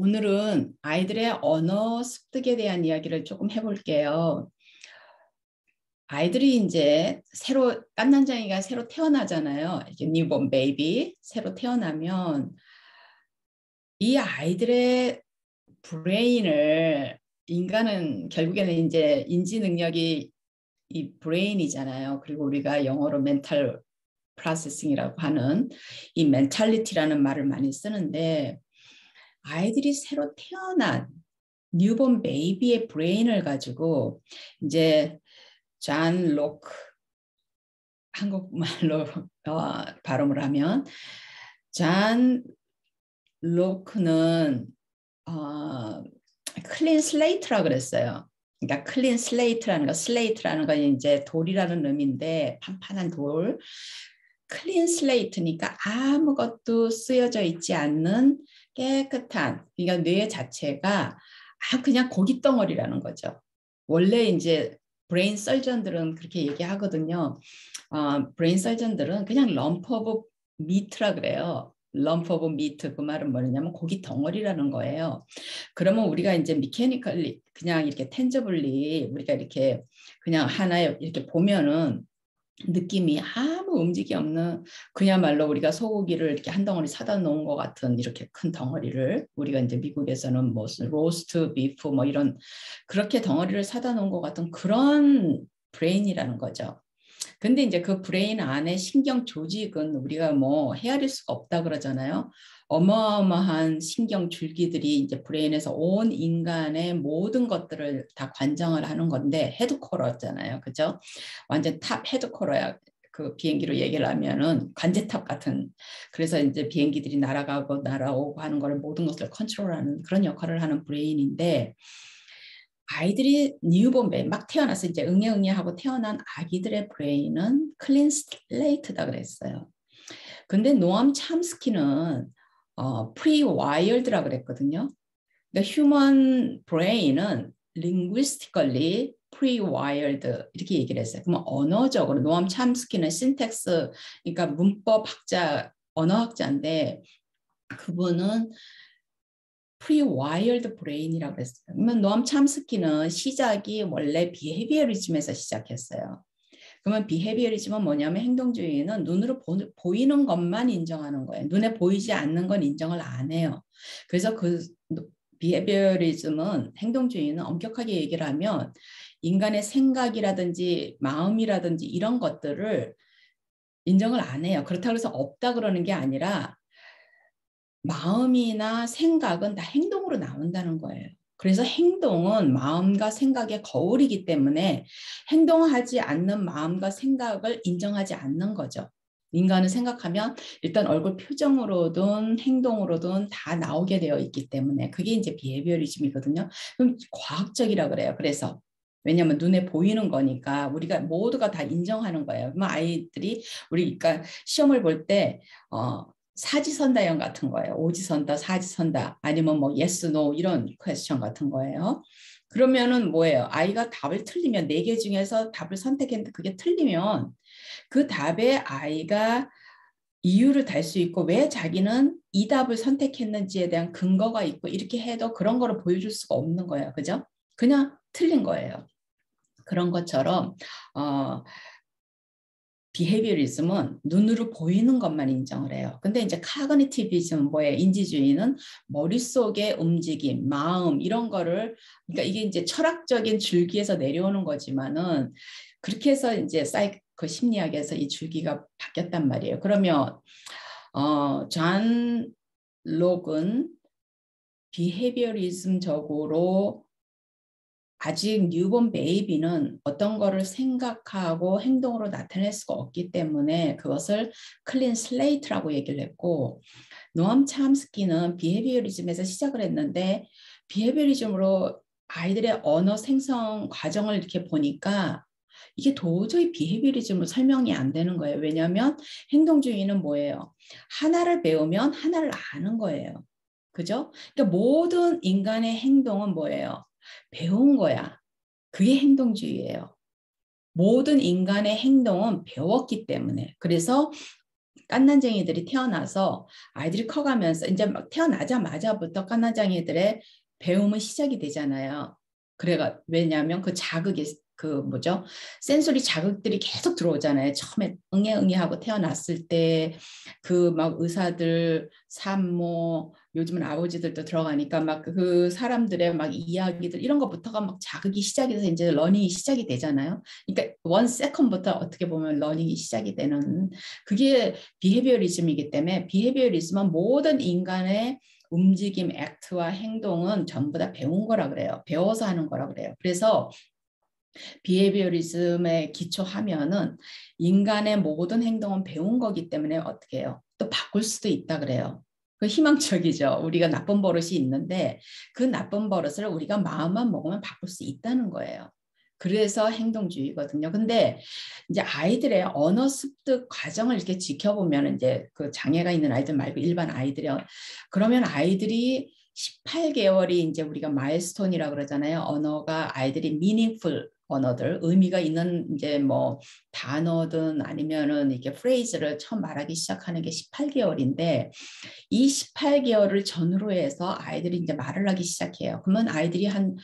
오늘은 아이들의 언어 습득에 대한 이야기를 조금 해볼게요. 아이들이 이제 깐난장이가 새로 태어나잖아요. 이제 뉴본 베이비 새로 태어나면 이 아이들의 브레인을 인간은 결국에는 이제 인지 능력이 이 브레인이잖아요. 그리고 우리가 영어로 멘탈 프로세싱이라고 하는 이 멘탈리티라는 말을 많이 쓰는데 아이들이 새로 태어난 뉴본 베이비의 브레인을 가지고 이제 존 로크 한국말로 발음을 하면 존 로크는 클린 슬레이트라 그랬어요. 그러니까 클린 슬레이트라는 건 이제 돌이라는 의미인데 판판한 돌. 클린 슬레이트니까 아무것도 쓰여져 있지 않는 깨끗한, 그러니까 뇌 자체가 그냥 고깃 덩어리라는 거죠. 원래 이제 브레인 설전들은 그렇게 얘기하거든요. 브레인 설전들은 그냥 럼프 오브 미트라 그래요. 럼프 오브 미트, 그 말은 뭐냐면 고기 덩어리라는 거예요. 그러면 우리가 이제 미케니컬리 그냥 이렇게 텐저블리 우리가 이렇게 그냥 하나에 이렇게 보면은 느낌이 아무 움직이 없는, 그야말로 우리가 소고기를 이렇게 한 덩어리 사다 놓은 것 같은 이렇게 큰 덩어리를, 우리가 이제 미국에서는 무슨 로스트 비프 뭐 이런 그렇게 덩어리를 사다 놓은 것 같은 그런 브레인이라는 거죠. 근데 이제 그 브레인 안에 신경 조직은 우리가 뭐 헤아릴 수가 없다 그러잖아요. 어마어마한 신경 줄기들이 이제 브레인에서 온 인간의 모든 것들을 다 관장을 하는 건데 헤드쿼터잖아요. 그죠? 완전 탑 헤드쿼터야. 그 비행기로 얘기를 하면은 관제탑 같은, 그래서 이제 비행기들이 날아가고 날아오고 하는 걸 모든 것을 컨트롤하는 그런 역할을 하는 브레인인데, 아이들이 뉴본 베이비 막 태어나서 이제 응애응애 하고 태어난 아기들의 브레인은 클린 슬레이트다 그랬어요. 근데 노암 참스키는 프리 와이어드라 그랬거든요. 그러니까 휴먼 브레인은 linguistically pre-wired 이렇게 얘기를 했어요. 그러면 언어적으로 노암 참스키는 신텍스, 그러니까 문법 학자, 언어학자인데 그분은 pre-wired brain이라고 했어요. 그러면 노암 참스키는 시작이 원래 비헤비어리즘에서 시작했어요. 그러면 비헤비어리즘은 뭐냐면 행동주의는 눈으로 보이는 것만 인정하는 거예요. 눈에 보이지 않는 건 인정을 안 해요. 그래서 그 비헤비어리즘은, 행동주의는 엄격하게 얘기를 하면 인간의 생각이라든지 마음이라든지 이런 것들을 인정을 안 해요. 그렇다고 해서 없다 그러는 게 아니라 마음이나 생각은 다 행동으로 나온다는 거예요. 그래서 행동은 마음과 생각의 거울이기 때문에 행동하지 않는 마음과 생각을 인정하지 않는 거죠. 인간은 생각하면 일단 얼굴 표정으로든 행동으로든 다 나오게 되어 있기 때문에 그게 이제 비헤비어리즘이거든요. 그럼 과학적이라 그래요. 그래서 왜냐하면 눈에 보이는 거니까 우리가 모두가 다 인정하는 거예요. 그러면 아이들이 우리가 시험을 볼때 사지선다형 같은 거예요. 오지선다, 사지선다, 아니면 뭐 yes, no 이런 퀘스천 같은 거예요. 그러면은 뭐예요? 아이가 답을 틀리면 네 개 중에서 답을 선택했는데 그게 틀리면 그 답에 아이가 이유를 달 수 있고 왜 자기는 이 답을 선택했는지에 대한 근거가 있고 이렇게 해도 그런 거를 보여줄 수가 없는 거예요. 그죠? 그냥 틀린 거예요. 그런 것처럼 비헤비어리즘은 눈으로 보이는 것만 인정을 해요. 근데 이제 카그니티비즘, 뭐예요? 인지주의는 머릿속의 움직임, 마음 이런 거를, 그러니까 이게 이제 철학적인 줄기에서 내려오는 거지만은 그렇게 해서 이제 그 심리학에서 이 줄기가 바뀌었단 말이에요. 그러면 존 록은 비헤비어리즘적으로 아직 뉴본 베이비는 어떤 거를 생각하고 행동으로 나타낼 수가 없기 때문에 그것을 클린 슬레이트라고 얘기를 했고, 노암 참스키는 비헤비어리즘에서 시작을 했는데 비헤비어리즘으로 아이들의 언어 생성 과정을 이렇게 보니까 이게 도저히 비헤비어리즘으로 설명이 안 되는 거예요. 왜냐하면 행동주의는 뭐예요? 하나를 배우면 하나를 아는 거예요. 그죠? 그러니까 모든 인간의 행동은 뭐예요? 배운 거야. 그게 행동주의예요. 모든 인간의 행동은 배웠기 때문에. 그래서 갓난쟁이들이 태어나서 아이들이 커가면서 이제 막 태어나자마자부터 갓난쟁이들의 배움은 시작이 되잖아요. 그래가 왜냐하면 그 자극이 그 뭐죠? 센소리 자극들이 계속 들어오잖아요. 처음에 응애 하고 태어났을 때 그 막 의사들, 산모, 요즘은 아버지들도 들어가니까 막 그 사람들의 막 이야기들 이런 것부터가 막 자극이 시작이 돼서 이제 러닝이 시작이 되잖아요. 그러니까 원 세컨부터 어떻게 보면 러닝이 시작이 되는 그게 비헤비어리즘이기 때문에 비헤비어리즘은 모든 인간의 움직임, 액트와 행동은 전부 다 배운 거라 그래요. 배워서 하는 거라 그래요. 그래서 비헤비어리즘에 기초하면은 인간의 모든 행동은 배운 거기 때문에 어떻게 해요? 또 바꿀 수도 있다 그래요. 그 희망적이죠. 우리가 나쁜 버릇이 있는데 그 나쁜 버릇을 우리가 마음만 먹으면 바꿀 수 있다는 거예요. 그래서 행동주의거든요. 근데 이제 아이들의 언어 습득 과정을 이렇게 지켜보면 이제 그 장애가 있는 아이들 말고 일반 아이들이 그러면 아이들이 18개월이 이제 우리가 마일스톤이라 그러잖아요. 언어가 아이들이 meaningful 언어들 의미가 있는 이제 뭐 단어든 아니면은 이렇게 프레이즈를 처음 말하기 시작하는 게 18개월인데 이 18개월을 전후로 해서 아이들이 이제 말을 하기 시작해요. 그러면 아이들이 한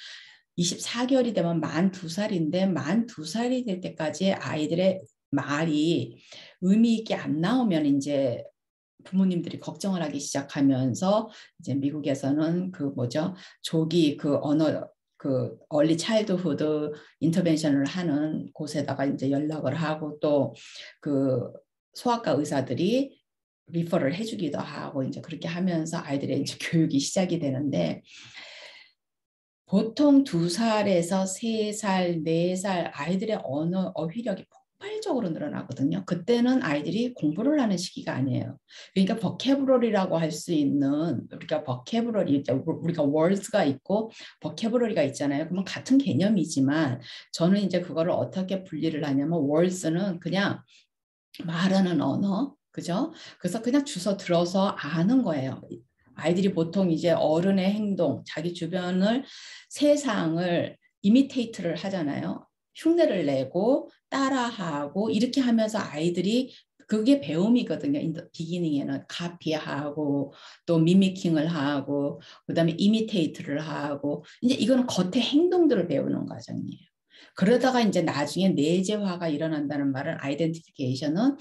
24개월이 되면 만 2살인데 만 2살이 될 때까지 아이들의 말이 의미 있게 안 나오면 이제 부모님들이 걱정을 하기 시작하면서 이제 미국에서는 그 뭐죠? 조기 그 언어 그 얼리 차일드후드 인터벤션을 하는 곳에다가 이제 연락을 하고 또 그 소아과 의사들이 리퍼를 해주기도 하고 이제 그렇게 하면서 아이들의 이제 교육이 시작이 되는데 보통 2살에서 3살, 4살 아이들의 언어 어휘력이 폭발적으로 늘어나거든요. 그때는 아이들이 공부를 하는 시기가 아니에요. 그러니까 버캐브러리라고 할 수 있는 우리가 버캐브러리 우리가 words가 있고 버캐브러리가 있잖아요. 그러면 같은 개념이지만 저는 이제 그거를 어떻게 분리를 하냐면 words는 그냥 말하는 언어, 그죠? 그래서 그냥 주워 들어서 아는 거예요. 아이들이 보통 이제 어른의 행동, 자기 주변을 세상을 이미테이트를 하잖아요. 흉내를 내고 따라하고 이렇게 하면서 아이들이 그게 배움이거든요. 비기닝에는 카피하고 또 미미킹을 하고 그다음에 이미테이트를 하고 이제 이거는 겉의 행동들을 배우는 과정이에요. 그러다가 이제 나중에 내재화가 일어난다는 말은 아이덴티피케이션은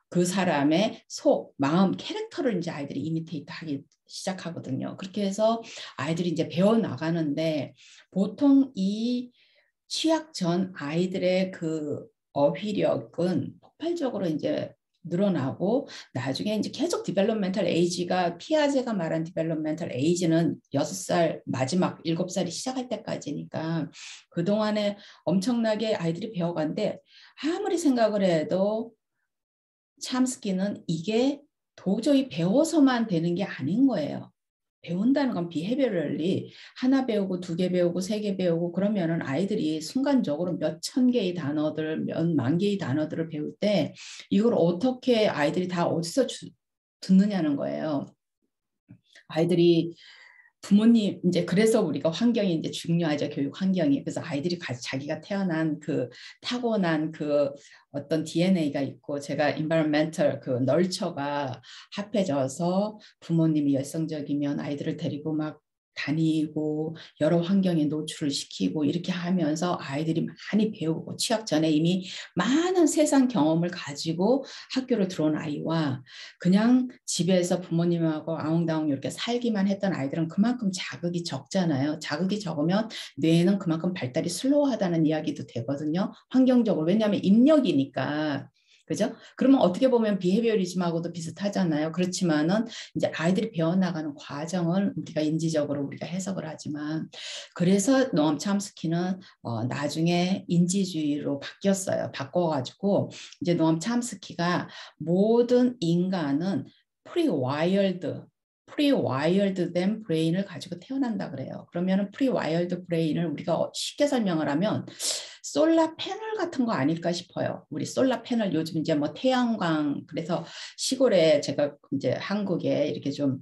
그 사람의 속, 마음, 캐릭터를 이제 아이들이 이미테이트 하기 시작하거든요. 그렇게 해서 아이들이 이제 배워 나가는데 보통 이 취약 전 아이들의 그 어휘력은 폭발적으로 이제 늘어나고 나중에 이제 계속 디벨롭멘탈 에이지가 피아제가 말한 디벨롭멘탈 에이지는 6살 마지막 7살이 시작할 때까지니까 그동안에 엄청나게 아이들이 배워간데 아무리 생각을 해도 참스키는 이게 도저히 배워서만 되는 게 아닌 거예요. 배운다는 건 비헤비어럴리 하나 배우고 2개 배우고 3개 배우고 그러면은 아이들이 순간적으로 몇 천 개의 단어들, 몇 만 개의 단어들을 배울 때 이걸 어떻게 아이들이 다 어디서 듣느냐는 거예요. 아이들이 부모님 이제 그래서 우리가 환경이 이제 중요하죠. 교육 환경이. 그래서 아이들이 자기가 태어난 그 타고난 그 어떤 DNA가 있고 제가 environmental 그 널처가 합해져서 부모님이 열성적이면 아이들을 데리고 막 다니고 여러 환경에 노출을 시키고 이렇게 하면서 아이들이 많이 배우고 취학 전에 이미 많은 세상 경험을 가지고 학교로 들어온 아이와 그냥 집에서 부모님하고 아웅다웅 이렇게 살기만 했던 아이들은 그만큼 자극이 적잖아요. 자극이 적으면 뇌는 그만큼 발달이 슬로우하다는 이야기도 되거든요. 환경적으로. 왜냐하면 입력이니까. 그죠? 그러면 어떻게 보면 비헤비어리즘하고도 비슷하잖아요. 그렇지만은 이제 아이들이 배워나가는 과정을 우리가 인지적으로 우리가 해석을 하지만 그래서 노암 첨스키는 나중에 인지주의로 바뀌었어요. 바꿔가지고 이제 노암 첨스키가 모든 인간은 프리와이어드 된 브레인을 가지고 태어난다 그래요. 그러면 프리와이어드 브레인을 우리가 쉽게 설명을 하면 솔라 패널 같은 거 아닐까 싶어요. 우리 솔라 패널 요즘 이제 뭐 태양광 그래서 시골에 제가 이제 한국에 이렇게 좀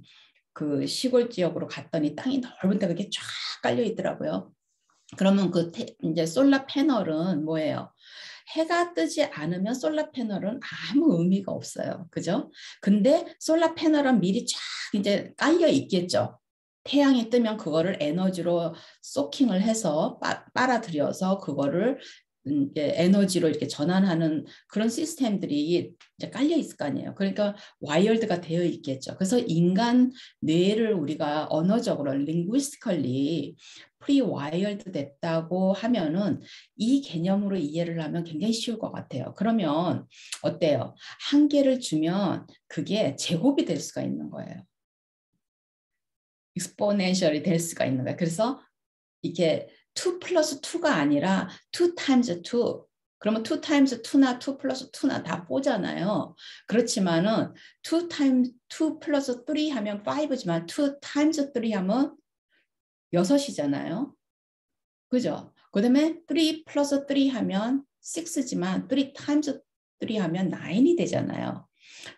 그 시골 지역으로 갔더니 땅이 넓은데 그게 쫙 깔려 있더라고요. 그러면 그 이제 솔라 패널은 뭐예요? 해가 뜨지 않으면 솔라 패널은 아무 의미가 없어요. 그죠? 근데 솔라 패널은 미리 쫙 이제 깔려 있겠죠. 태양이 뜨면 그거를 에너지로 소킹을 해서 빨아들여서 그거를 에너지로 이렇게 전환하는 그런 시스템들이 이제 깔려 있을 거 아니에요. 그러니까 와이어드가 되어 있겠죠. 그래서 인간 뇌를 우리가 언어적으로 linguistically pre-wired 됐다고 하면은 이 개념으로 이해를 하면 굉장히 쉬울 것 같아요. 그러면 어때요? 한 개를 주면 그게 제곱이 될 수가 있는 거예요. exponential이 될 수가 있는 거예요. 그래서 이게 2 플러스 2가 아니라 2 times 2. 그러면 2 times 2나 2 플러스 2나 다 4잖아요. 그렇지만은 2 times 2 플러스 3 하면 5지만 2 times 3 하면 6이잖아요. 그죠? 그 다음에 3 플러스 3 하면 6지만 3 times 3 하면 9이 되잖아요.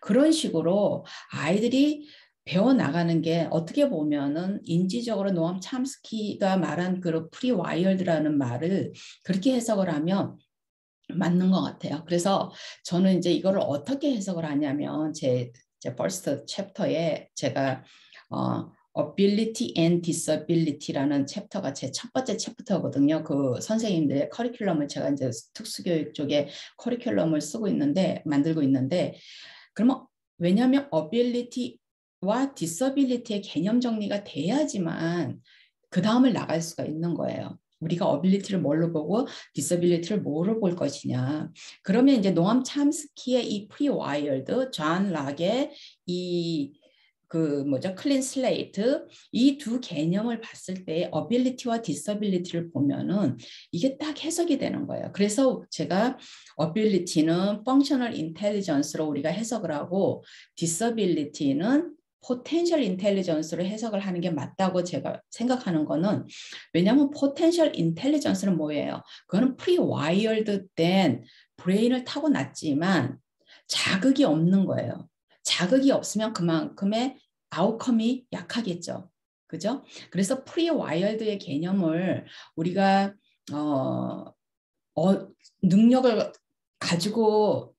그런 식으로 아이들이 배워나가는 게 어떻게 보면은 인지적으로 노암 첨스키가 말한 그 프리와이어드라는 말을 그렇게 해석을 하면 맞는 것 같아요. 그래서 저는 이제 이거를 어떻게 해석을 하냐면 제 first 챕터에 제가 Ability and Disability라는 챕터가 제 첫 번째 챕터거든요. 그 선생님들의 커리큘럼을 제가 이제 특수교육 쪽에 커리큘럼을 만들고 있는데, 그러면 왜냐하면 Ability와 Disability의 개념 정리가 돼야지만 그 다음을 나갈 수가 있는 거예요. 우리가 ability를 뭘로 보고 disability를 뭐로 볼 것이냐. 그러면 이제 노암 첨스키의 이 pre-wired, 존 락의 이 클린 슬레이트 이 두 개념을 봤을 때 ability와 disability를 보면은 이게 딱 해석이 되는 거예요. 그래서 제가 ability는 functional intelligence로 우리가 해석을 하고 disability는 potential intelligence로 해석을 하는 게 맞다고 제가 생각하는 거는 왜냐하면 potential intelligence는 뭐예요? 그거는 pre-wired 된 브레인을 타고났지만 자극이 없는 거예요. 자극이 없으면 그만큼의 아웃컴이 약하겠죠. 그죠? 그래서 프리와이어드의 개념을 우리가 능력을 가지고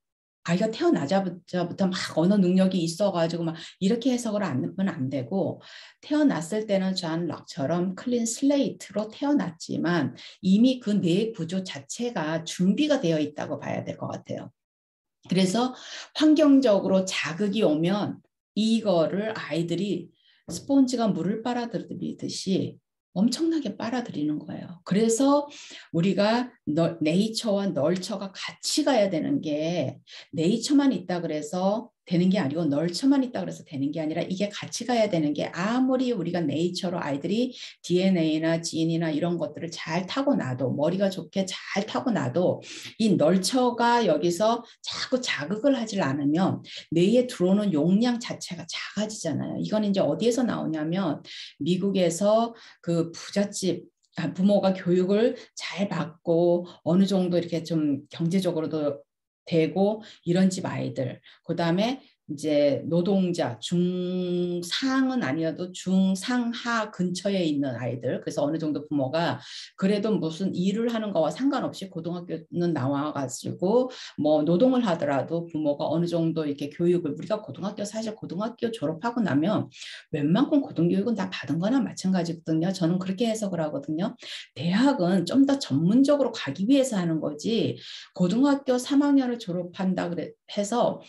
아이가 태어나자부터 막 언어 능력이 있어가지고 막 이렇게 해석을 하면 안 되고, 태어났을 때는 존 락처럼 클린 슬레이트로 태어났지만 이미 그 뇌 구조 자체가 준비가 되어 있다고 봐야 될 것 같아요. 그래서 환경적으로 자극이 오면 이거를 아이들이 스폰지가 물을 빨아들이듯이 엄청나게 빨아들이는 거예요. 그래서 우리가 네이처와 널처가 같이 가야 되는 게, 네이처만 있다 그래서 되는 게 아니고 널처만 있다 그래서 되는 게 아니라 이게 같이 가야 되는 게, 아무리 우리가 네이처로 아이들이 DNA나 지인이나 이런 것들을 잘 타고나도, 머리가 좋게 잘 타고나도 이 널처가 여기서 자꾸 자극을 하질 않으면 뇌에 들어오는 용량 자체가 작아지잖아요. 이건 이제 어디에서 나오냐면 미국에서 그 부잣집 부모가 교육을 잘 받고 어느 정도 이렇게 좀 경제적으로도 되고 이런 집 아이들, 그다음에 이제 노동자, 중상은 아니어도 중상하 근처에 있는 아이들, 그래서 어느 정도 부모가 그래도 무슨 일을 하는 거와 상관없이 고등학교는 나와가지고 뭐 노동을 하더라도 부모가 어느 정도 이렇게 교육을, 우리가 사실 고등학교 졸업하고 나면 웬만큼 고등교육은 다 받은 거나 마찬가지거든요. 저는 그렇게 해석을 하거든요. 대학은 좀 더 전문적으로 가기 위해서 하는 거지, 고등학교 3학년을 졸업한다 해서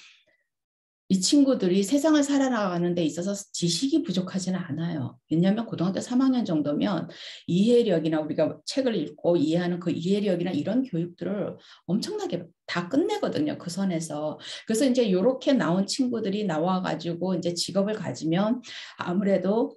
이 친구들이 세상을 살아나가는 데 있어서 지식이 부족하지는 않아요. 왜냐하면 고등학교 3학년 정도면 이해력이나 우리가 책을 읽고 이해하는 그 이해력이나 이런 교육들을 엄청나게 다 끝내거든요. 그 선에서. 그래서 이제 이렇게 나온 친구들이 나와가지고 이제 직업을 가지면 아무래도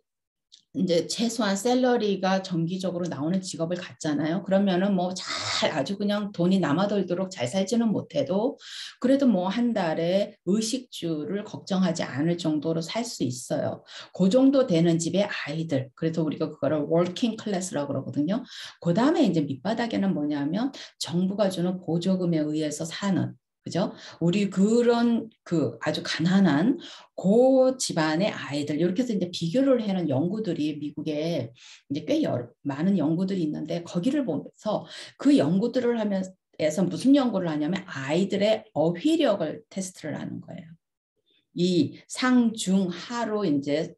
이제 최소한 샐러리가 정기적으로 나오는 직업을 갖잖아요. 그러면은 뭐 잘 아주 그냥 돈이 남아돌도록 잘 살지는 못해도 그래도 뭐 한 달에 의식주를 걱정하지 않을 정도로 살 수 있어요. 그 정도 되는 집의 아이들. 그래서 우리가 그거를 워킹 클래스라고 그러거든요. 그 다음에 이제 밑바닥에는 뭐냐면 정부가 주는 보조금에 의해서 사는, 그죠? 우리 그런 아주 가난한 그 집안의 아이들, 이렇게 해서 이제 비교를 해놓은 연구들이 미국에 이제 꽤 많은 연구들이 있는데, 거기를 보면서 그 연구들을 에서 무슨 연구를 하냐면 아이들의 어휘력을 테스트를 하는 거예요. 이 상중하로 이제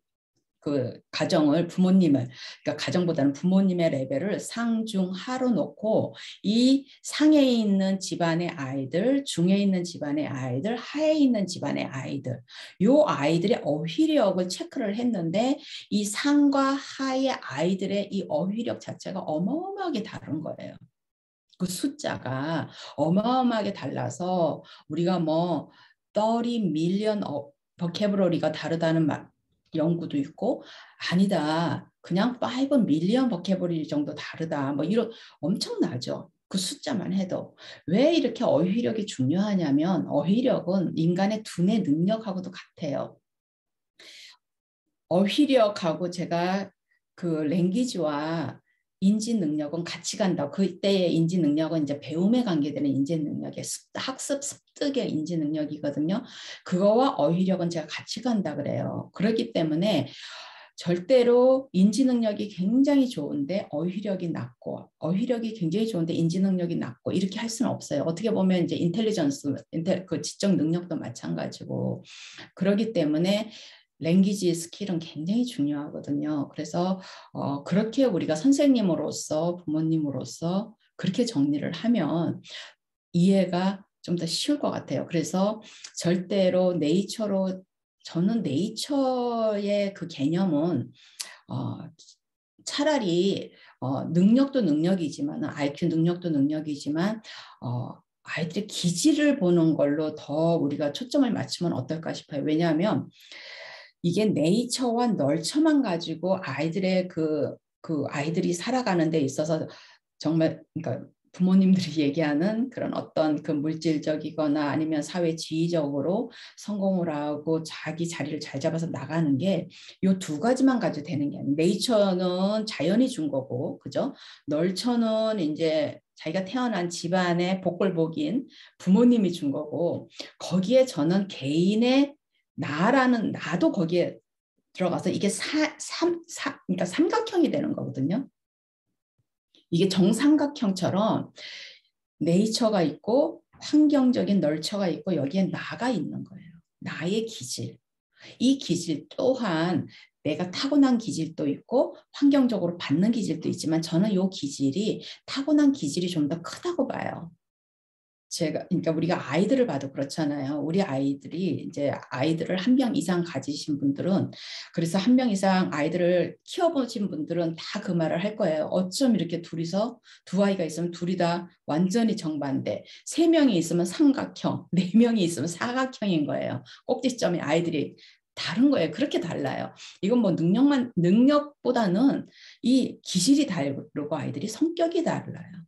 그 가정을 부모님을 그러니까 가정보다는 부모님의 레벨을 상중하로 놓고 이 상에 있는 집안의 아이들, 중에 있는 집안의 아이들, 하에 있는 집안의 아이들, 요 아이들의 어휘력을 체크를 했는데 이 상과 하의 아이들의 이 어휘력 자체가 어마어마하게 다른 거예요. 그 숫자가 어마어마하게 달라서 우리가 뭐 30 밀리언 버케브러리가 다르다는 연구도 있고 아니다. 그냥 5 밀리언 버케브러리 정도 다르다. 뭐 이런 엄청나죠. 그 숫자만 해도. 왜 이렇게 어휘력이 중요하냐면 어휘력은 인간의 두뇌 능력하고도 같아요. 어휘력하고 제가 그 랭귀지와 인지 능력은 같이 간다. 그때의 인지 능력은 이제 배움에 관계되는 인지 능력의 학습 습득의 인지 능력이거든요. 그거와 어휘력은 제가 같이 간다 그래요. 그렇기 때문에 절대로 인지 능력이 굉장히 좋은데 어휘력이 낮고 어휘력이 굉장히 좋은데 인지 능력이 낮고 이렇게 할 수는 없어요. 어떻게 보면 이제 인텔리전스, 그 지적 능력도 마찬가지고 그렇기 때문에 랭귀지 스킬은 굉장히 중요하거든요. 그래서 그렇게 우리가 선생님으로서 부모님으로서 그렇게 정리를 하면 이해가 좀 더 쉬울 것 같아요. 그래서 절대로 네이처로 저는 네이처의 그 개념은 차라리 능력도 능력이지만 IQ 능력도 능력이지만 아이들의 기질을 보는 걸로 더 우리가 초점을 맞추면 어떨까 싶어요. 왜냐하면 이게 네이처와 널처만 가지고 아이들의 그 아이들이 살아가는 데 있어서 정말 그러니까 부모님들이 얘기하는 그런 어떤 그 물질적이거나 아니면 사회 지위적으로 성공을 하고 자기 자리를 잘 잡아서 나가는 게 요 두 가지만 가지고 되는 게 아니에요. 네이처는 자연이 준 거고, 그죠? 널처는 이제 자기가 태어난 집안의 복골복인 부모님이 준 거고, 거기에 저는 개인의 나라는 나도 거기에 들어가서 이게 그러니까 삼각형이 되는 거거든요. 이게 정삼각형처럼 네이처가 있고 환경적인 널처가 있고 여기에 나가 있는 거예요. 나의 기질. 이 기질 또한 내가 타고난 기질도 있고 환경적으로 받는 기질도 있지만 저는 이 기질이 타고난 기질이 좀 더 크다고 봐요. 그러니까 우리가 아이들을 봐도 그렇잖아요. 우리 아이들이 이제 아이들을 한 명 이상 가지신 분들은 그래서 한 명 이상 아이들을 키워보신 분들은 다 그 말을 할 거예요. 어쩜 이렇게 둘이서 두 아이가 있으면 둘이 다 완전히 정반대. 세 명이 있으면 삼각형, 네 명이 있으면 사각형인 거예요. 꼭지점이 아이들이 다른 거예요. 그렇게 달라요. 이건 뭐 능력보다는 이 기질이 다르고 아이들이 성격이 달라요.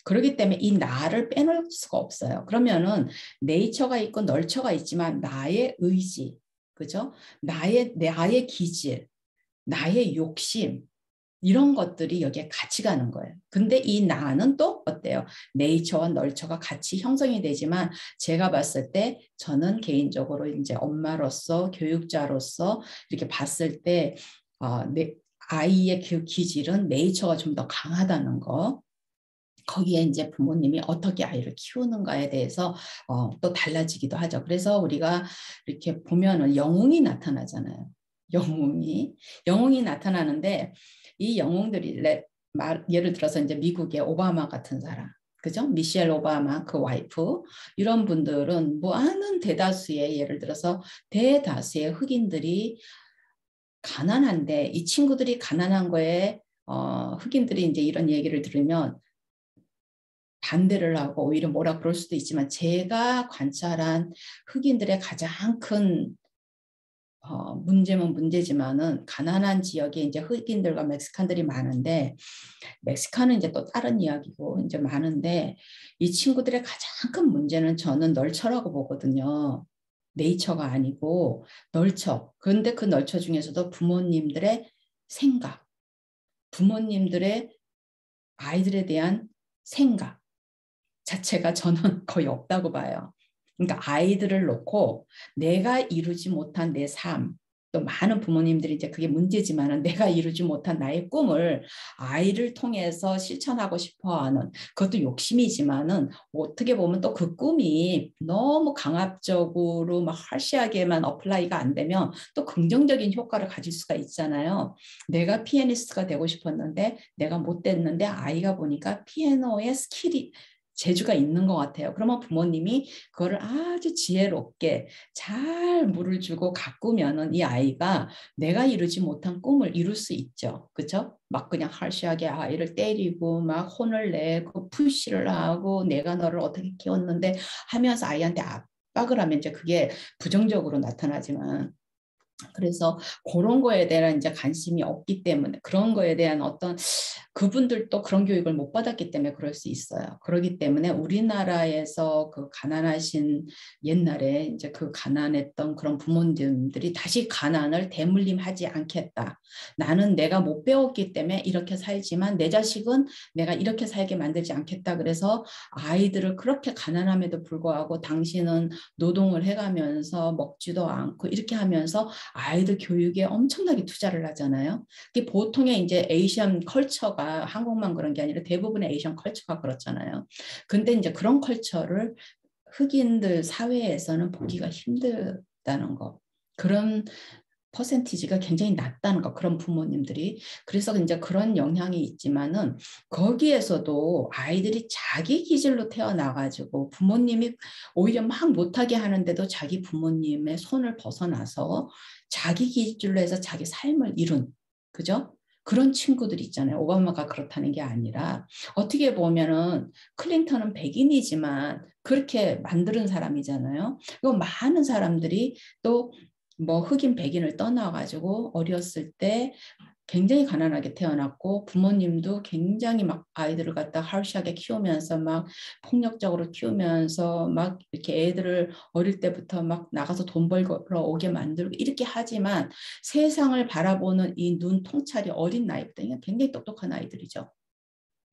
그렇기 때문에 이 나를 빼놓을 수가 없어요. 그러면은 네이처가 있고 널처가 있지만 나의 의지, 그죠? 나의 기질, 나의 욕심 이런 것들이 여기에 같이 가는 거예요. 근데 이 나는 또 어때요? 네이처와 널처가 같이 형성이 되지만 제가 봤을 때 저는 개인적으로 이제 엄마로서 교육자로서 이렇게 봤을 때 아이의 그 기질은 네이처가 좀 더 강하다는 거. 거기에 이제 부모님이 어떻게 아이를 키우는가에 대해서 또 달라지기도 하죠. 그래서 우리가 이렇게 보면은 영웅이 나타나잖아요. 영웅이 나타나는데 이 영웅들이 예를 들어서 이제 미국의 오바마 같은 사람, 그죠? 미셸 오바마 그 와이프 이런 분들은 많은 대다수의 예를 들어서 대다수의 흑인들이 가난한데 이 친구들이 가난한 거에 흑인들이 이제 이런 얘기를 들으면 반대를 하고 오히려 뭐라 그럴 수도 있지만 제가 관찰한 흑인들의 가장 큰 문제는 문제지만은 가난한 지역에 이제 흑인들과 멕시칸들이 많은데 멕시칸은 이제 또 다른 이야기고 이제 많은데 이 친구들의 가장 큰 문제는 저는 널처라고 보거든요. 네이처가 아니고 널처. 그런데 그 널처 중에서도 부모님들의 생각, 부모님들의 아이들에 대한 생각 자체가 저는 거의 없다고 봐요. 그러니까 아이들을 놓고 내가 이루지 못한 내 삶, 또 많은 부모님들이 이제 그게 문제지만은 내가 이루지 못한 나의 꿈을 아이를 통해서 실천하고 싶어 하는 그것도 욕심이지만은 어떻게 보면 또 그 꿈이 너무 강압적으로 막 harsh하게만 어플라이가 안 되면 또 긍정적인 효과를 가질 수가 있잖아요. 내가 피아니스트가 되고 싶었는데 내가 못 됐는데 아이가 보니까 피아노의 스킬이 재주가 있는 것 같아요. 그러면 부모님이 그거를 아주 지혜롭게 잘 물을 주고 가꾸면은 이 아이가 내가 이루지 못한 꿈을 이룰 수 있죠. 그렇죠? 막 그냥 harsh하게 아이를 때리고 막 혼을 내고 푸시를 하고 내가 너를 어떻게 키웠는데 하면서 아이한테 압박을 하면 이제 그게 부정적으로 나타나지만 그래서 그런 거에 대한 이제 관심이 없기 때문에 그런 거에 대한 어떤 그분들도 그런 교육을 못 받았기 때문에 그럴 수 있어요. 그렇기 때문에 우리나라에서 그 가난하신 옛날에 이제 그 가난했던 그런 부모님들이 다시 가난을 대물림하지 않겠다. 나는 내가 못 배웠기 때문에 이렇게 살지만 내 자식은 내가 이렇게 살게 만들지 않겠다. 그래서 아이들을 그렇게 가난함에도 불구하고 당신은 노동을 해가면서 먹지도 않고 이렇게 하면서 아이들 교육에 엄청나게 투자를 하잖아요. 보통의 이제 에이시안 컬처가 한국만 그런 게 아니라 대부분의 에이시안 컬처가 그렇잖아요. 근데 이제 그런 컬처를 흑인들 사회에서는 보기가 힘들다는 거. 그런 퍼센티지가 굉장히 낮다는 거, 그런 부모님들이. 그래서 이제 그런 영향이 있지만은 거기에서도 아이들이 자기 기질로 태어나가지고 부모님이 오히려 막 못하게 하는데도 자기 부모님의 손을 벗어나서 자기 기질로 해서 자기 삶을 이룬, 그죠? 그런 친구들 있잖아요. 오바마가 그렇다는 게 아니라 어떻게 보면은 클린턴은 백인이지만 그렇게 만드는 사람이잖아요. 그리고 많은 사람들이 또 뭐 흑인 백인을 떠나가지고 어렸을 때 굉장히 가난하게 태어났고 부모님도 굉장히 막 아이들을 갖다 harsh하게 키우면서 막 폭력적으로 키우면서 막 이렇게 애들을 어릴 때부터 막 나가서 돈 벌러 오게 만들고 이렇게 하지만 세상을 바라보는 이 눈 통찰이 어린 나이부터 굉장히 똑똑한 아이들이죠.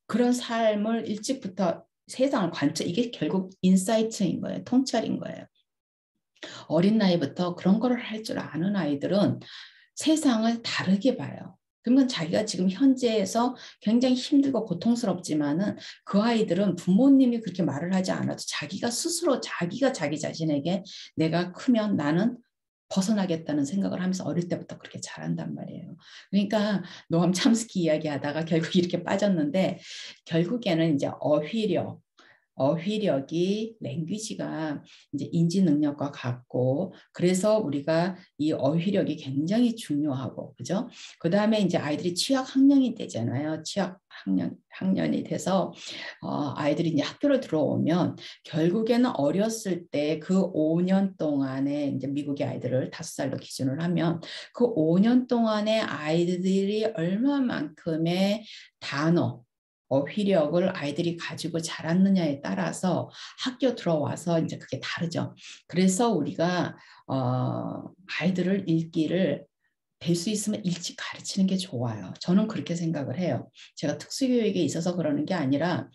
그런 삶을 일찍부터 세상을 관찰, 이게 결국 인사이트인 거예요. 통찰인 거예요. 어린 나이부터 그런 거를 할 줄 아는 아이들은 세상을 다르게 봐요. 그러면 자기가 지금 현재에서 굉장히 힘들고 고통스럽지만은 그 아이들은 부모님이 그렇게 말을 하지 않아도 자기가 스스로 자기가 자기 자신에게 내가 크면 나는 벗어나겠다는 생각을 하면서 어릴 때부터 그렇게 잘한단 말이에요. 그러니까 노암 참스키 이야기하다가 결국 이렇게 빠졌는데 결국에는 이제 어휘력이 랭귀지가 이제 인지 능력과 같고 그래서 우리가 이 어휘력이 굉장히 중요하고 그죠? 그다음에 이제 아이들이 취학 학년이 되잖아요. 취학 학년이 돼서 아이들이 이제 학교를 들어오면 결국에는 어렸을 때 그 5년 동안에 이제 미국의 아이들을 5살로 기준을 하면 그 5년 동안에 아이들이 얼마만큼의 단어 어휘력을 아이들이 가지고 자랐느냐에 따라서 학교 들어와서 이제 그게 다르죠. 그래서 우리가 아이들을 읽기를 될 수 있으면 일찍 가르치는 게 좋아요. 저는 그렇게 생각을 해요. 제가 특수교육에 있어서 그러는 게 아니라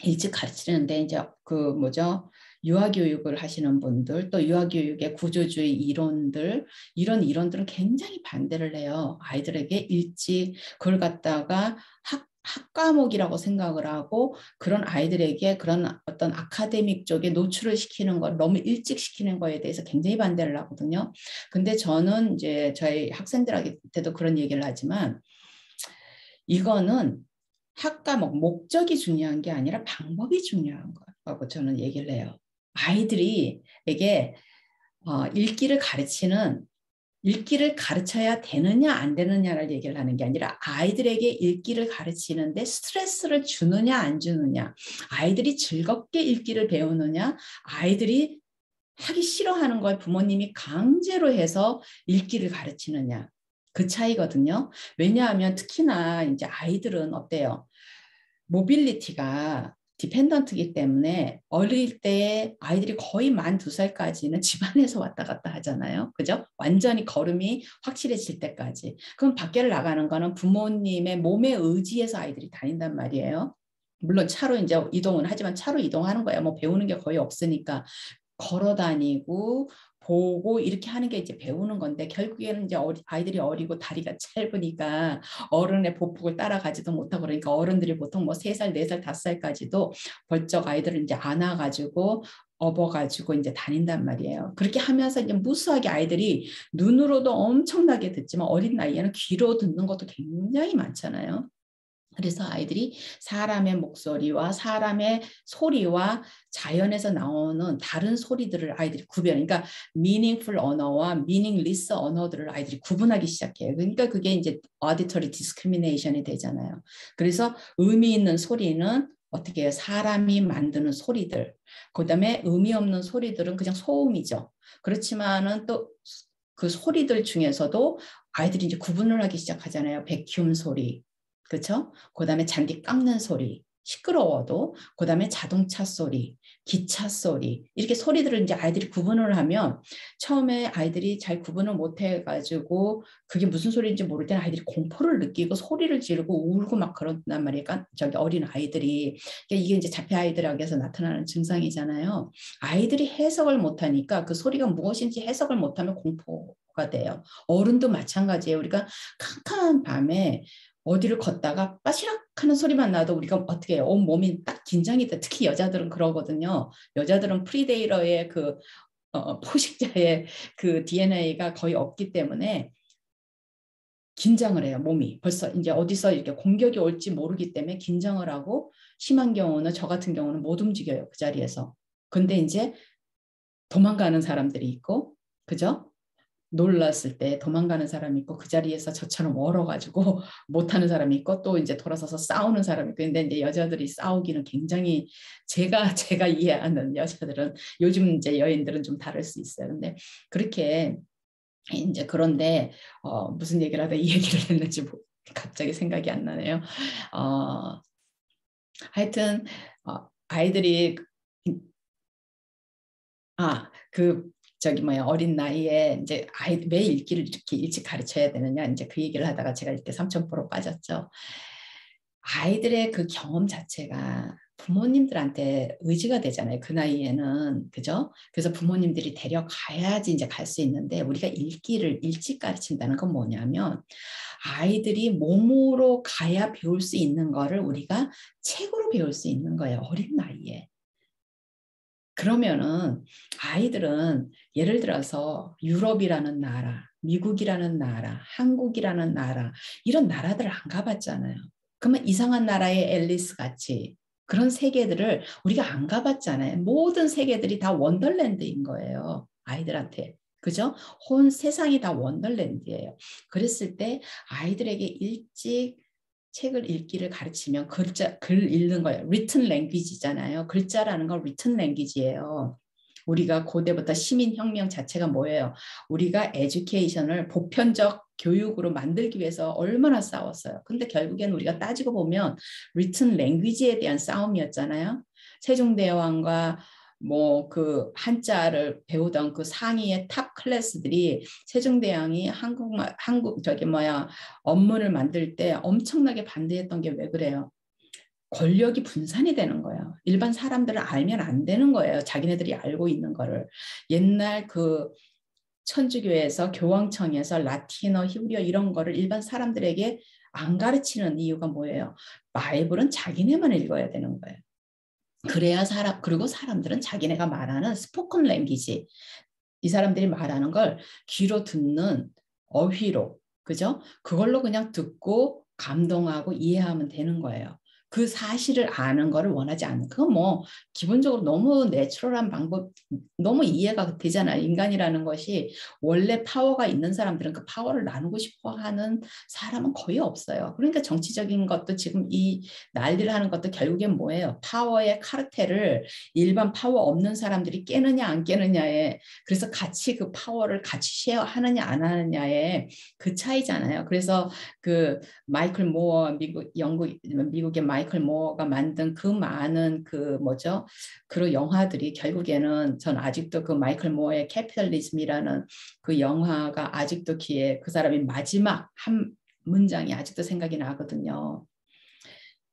일찍 가르치는데 이제 그 뭐죠? 유아교육을 하시는 분들 또 유아교육의 구조주의 이론들 이런 이론들은 굉장히 반대를 해요. 아이들에게 일찍 그걸 갖다가 학과목이라고 생각을 하고 그런 아이들에게 그런 어떤 아카데믹 쪽에 노출을 시키는 걸 너무 일찍 시키는 거에 대해서 굉장히 반대를 하거든요. 근데 저는 이제 저희 학생들한테도 그런 얘기를 하지만 이거는 학과목 목적이 중요한 게 아니라 방법이 중요한 거라고 저는 얘기를 해요. 아이들이 에게 읽기를 가르쳐야 되느냐 안 되느냐를 얘기를 하는 게 아니라 아이들에게 읽기를 가르치는데 스트레스를 주느냐 안 주느냐 아이들이 즐겁게 읽기를 배우느냐 아이들이 하기 싫어하는 걸 부모님이 강제로 해서 읽기를 가르치느냐 그 차이거든요. 왜냐하면 특히나 이제 아이들은 어때요? 모빌리티가 디펜던트이기 때문에 어릴 때 아이들이 거의 만 2살까지는 집안에서 왔다 갔다 하잖아요. 그죠? 완전히 걸음이 확실해질 때까지. 그럼 밖에 나가는 거는 부모님의 몸에 의지해서 아이들이 다닌단 말이에요. 물론 차로 이제 이동은 하지만 차로 이동하는 거야. 뭐 배우는 게 거의 없으니까 걸어 다니고 보고 이렇게 하는 게 이제 배우는 건데 결국에는 이제 아이들이 어리고 다리가 짧으니까 어른의 보폭을 따라가지도 못하고 그러니까 어른들이 보통 뭐 3살, 4살, 5살까지도 벌쩍 아이들을 이제 안아가지고 업어가지고 이제 다닌단 말이에요. 그렇게 하면서 이제 무수하게 아이들이 눈으로도 엄청나게 듣지만 어린 나이에는 귀로 듣는 것도 굉장히 많잖아요. 그래서 아이들이 사람의 목소리와 사람의 소리와 자연에서 나오는 다른 소리들을 아이들이 구별, 그러니까 meaningful 언어와 meaningless 언어들을 아이들이 구분하기 시작해요. 그러니까 그게 이제 auditory discrimination이 되잖아요. 그래서 의미 있는 소리는 어떻게 해요? 사람이 만드는 소리들. 그다음에 의미 없는 소리들은 그냥 소음이죠. 그렇지만은 또 그 소리들 중에서도 아이들이 이제 구분을 하기 시작하잖아요. 백큐um 소리. 그렇죠? 그다음에 잔디 깎는 소리, 시끄러워도 그다음에 자동차 소리, 기차 소리 이렇게 소리들을 이제 아이들이 구분을 하면 처음에 아이들이 잘 구분을 못 해가지고 그게 무슨 소리인지 모를 때는 아이들이 공포를 느끼고 소리를 지르고 울고 막 그런단 말이에요. 그러니까 저기 어린 아이들이 이게 이제 자폐 아이들에게서 나타나는 증상이잖아요. 아이들이 해석을 못하니까 그 소리가 무엇인지 해석을 못하면 공포가 돼요. 어른도 마찬가지예요. 우리가 캄캄한 밤에 어디를 걷다가 빠시락 하는 소리만 나도 우리가 어떻게 해요? 온 몸이 딱 긴장이 돼. 특히 여자들은 그러거든요. 여자들은 프리데이러의 그 포식자의 그 DNA가 거의 없기 때문에 긴장을 해요. 몸이 벌써 이제 어디서 이렇게 공격이 올지 모르기 때문에 긴장을 하고 심한 경우는 저 같은 경우는 못 움직여요. 그 자리에서. 근데 이제 도망가는 사람들이 있고 그죠? 놀랐을 때 도망가는 사람이 있고 그 자리에서 저처럼 얼어가지고 못하는 사람이 있고 또 이제 돌아서서 싸우는 사람이 있고 근데 이제 여자들이 싸우기는 굉장히 제가 이해하는 여자들은 요즘 이제 여인들은 좀 다를 수 있어요. 근데 그렇게 이제 그런데 무슨 얘기를 하다 이 얘기를 했는지 갑자기 생각이 안 나네요. 하여튼 아이들이 그 저기 뭐야 어린 나이에 이제 아이 왜 읽기를 이렇게 일찍 가르쳐야 되느냐 이제 그 얘기를 하다가 제가 이렇게 3000% 빠졌죠. 아이들의 그 경험 자체가 부모님들한테 의지가 되잖아요. 그 나이에는 그죠? 그래서 부모님들이 데려가야지 이제 갈 수 있는데 우리가 읽기를 일찍 가르친다는 건 뭐냐면 아이들이 몸으로 가야 배울 수 있는 거를 우리가 책으로 배울 수 있는 거예요. 어린 나이에. 그러면은 아이들은 예를 들어서 유럽이라는 나라, 미국이라는 나라, 한국이라는 나라 이런 나라들을 안 가봤잖아요. 그러면 이상한 나라의 앨리스 같이 그런 세계들을 우리가 안 가봤잖아요. 모든 세계들이 다 원더랜드인 거예요. 아이들한테. 그죠? 온 세상이 다 원더랜드예요. 그랬을 때 아이들에게 일찍 책을 읽기를 가르치면 글 읽는 거예요. written language잖아요. 글자라는 건 written language예요. 우리가 고대부터 시민혁명 자체가 뭐예요? 우리가 에듀케이션을 보편적 교육으로 만들기 위해서 얼마나 싸웠어요. 근데 결국엔 우리가 따지고 보면 written language에 대한 싸움이었잖아요. 세종대왕과 뭐 그 한자를 배우던 그 상위의 탑 클래스들이 세종대왕이 한국 저기 뭐야 업무를 만들 때 엄청나게 반대했던 게 왜 그래요? 권력이 분산이 되는 거예요. 일반 사람들은 알면 안 되는 거예요. 자기네들이 알고 있는 거를. 옛날 그 천주교에서 교황청에서 라틴어, 히브리어 이런 거를 일반 사람들에게 안 가르치는 이유가 뭐예요? 바이블은 자기네만 읽어야 되는 거예요. 그래야 그리고 사람들은 자기네가 말하는 스포큰 랭귀지, 이 사람들이 말하는 걸 귀로 듣는 어휘로, 그죠? 그걸로 그냥 듣고 감동하고 이해하면 되는 거예요. 그 사실을 아는 거를 원하지 않는 그건 뭐 기본적으로 너무 내추럴한 방법 너무 이해가 되잖아요. 인간이라는 것이 원래 파워가 있는 사람들은 그 파워를 나누고 싶어 하는 사람은 거의 없어요. 그러니까 정치적인 것도 지금 이 난리를 하는 것도 결국엔 뭐예요? 파워의 카르텔을 일반 파워 없는 사람들이 깨느냐 안 깨느냐에 그래서 같이 그 파워를 같이 쉐어하느냐 안 하느냐에 그 차이잖아요. 그래서 그 마이클 모어 미국의 마이클 모어가 만든 그 많은 그 뭐죠? 그런 영화들이 결국에는 전 아직도 그 마이클 모어의 캐피털리즘이라는 그 영화가 아직도 귀에 그 사람이 마지막 한 문장이 아직도 생각이 나거든요.